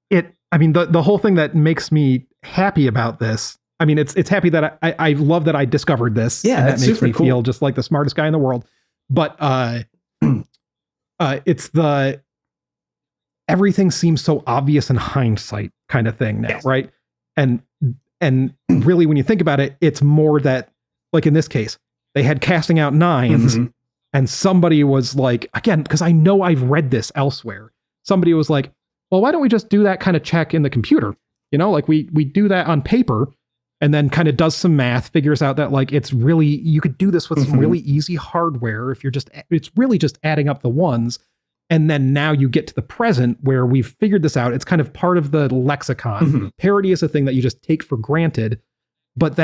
the whole thing that makes me happy about this, I mean, it's happy that I love that I discovered this. Yeah, and that makes me cool. feel just like the smartest guy in the world. But it's the everything seems so obvious in hindsight kind of thing now, right? And really, when you think about it, it's more that, like in this case, they had casting out 9s, and somebody was like, again, because I know I've read this elsewhere, somebody was like, well, why don't we just do that kind of check in the computer? You know, like we do that on paper, and then kind of does some math, figures out that like it's really, you could do this with some really easy hardware if it's really just adding up the ones. And then now you get to the present where we've figured this out. It's kind of part of the lexicon. Parity is a thing that you just take for granted, but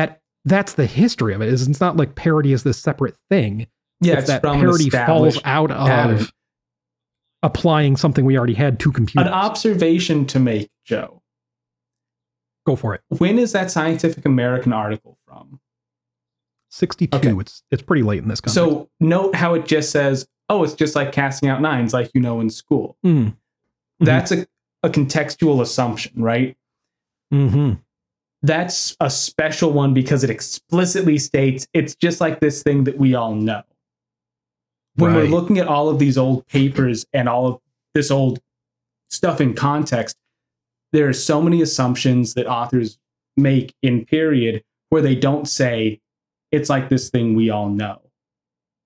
that's the history of it. It's not like parity is this separate thing. Yeah, it's that parity falls out of applying something we already had to computers. An observation to make, Joe. Go for it. When is that Scientific American article from? 62. Okay. It's pretty late in this context. So note how it just says, oh, it's just like casting out 9s like you know in school. That's a contextual assumption, right? That's a special one because it explicitly states it's just like this thing that we all know. When we're looking at all of these old papers and all of this old stuff in context, there are so many assumptions that authors make in period where they don't say it's like this thing we all know.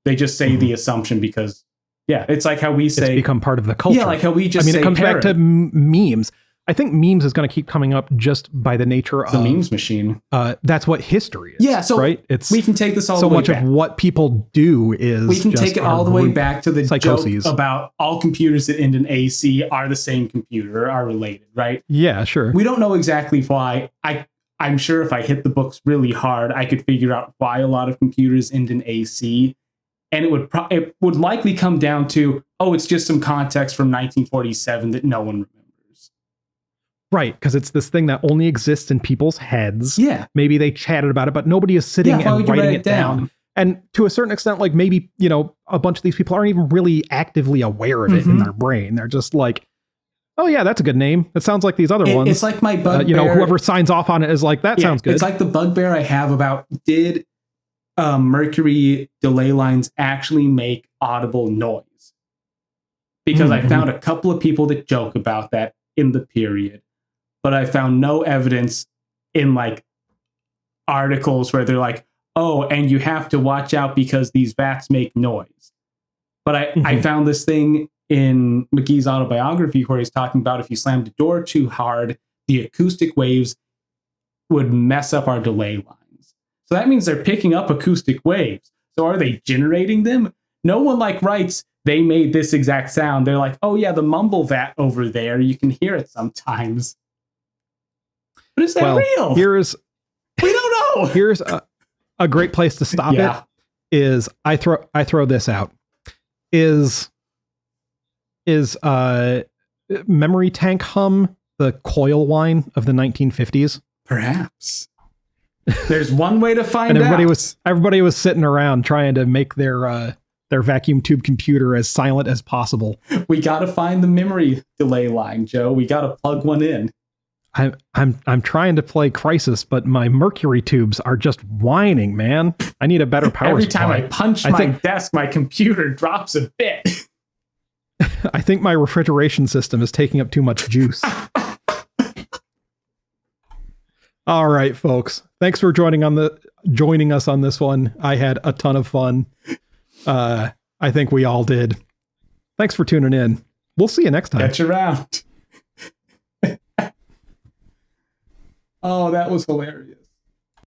They just say the assumption because, it's like how we say... It's become part of the culture. Yeah, like how we just say it comes back to memes. I think memes is going to keep coming up just by the nature of... the memes machine. That's what history is. Yeah, so we can take this all the way back. So much of what people do is... We can take it all the way back to the psychoses. Joke about all computers that end in AC are the same computer, are related, right? Yeah, sure. We don't know exactly why. I'm sure if I hit the books really hard, I could figure out why a lot of computers end in AC. And it would likely come down to, it's just some context from 1947 that no one remembers. Right, because it's this thing that only exists in people's heads. Yeah. Maybe they chatted about it, but nobody is sitting and writing it down. And to a certain extent, like maybe, a bunch of these people aren't even really actively aware of it in their brain. They're just like, oh yeah, that's a good name. It sounds like these other ones. It's like my bugbear. Whoever signs off on it is like, that sounds good. It's like the bugbear I have about, did Mercury delay lines actually make audible noise? Because I found a couple of people that joke about that in the period, but I found no evidence in like articles where they're like, oh, and you have to watch out because these vats make noise. But I found this thing in McGee's autobiography where he's talking about if you slammed the door too hard, the acoustic waves would mess up our delay lines. So that means they're picking up acoustic waves. So are they generating them? No one like writes, they made this exact sound. They're like, oh yeah, the mumble vat over there, you can hear it sometimes. But is that real? We don't know. Here's a great place to stop it. Is I throw this out. Is Memory Tank Hum the coil whine of the 1950s? Perhaps. There's one way to find and out. Everybody was sitting around trying to make their vacuum tube computer as silent as possible. We got to find the memory delay line, Joe. We got to plug one in. I'm trying to play Crisis, but my Mercury tubes are just whining, man. I need a better power Every supply. time I punch my desk, my computer drops a bit. I think my refrigeration system is taking up too much juice. All right, folks. Thanks for joining us on this one. I had a ton of fun. I think we all did. Thanks for tuning in. We'll see you next time. Catch you around. Oh, that was hilarious.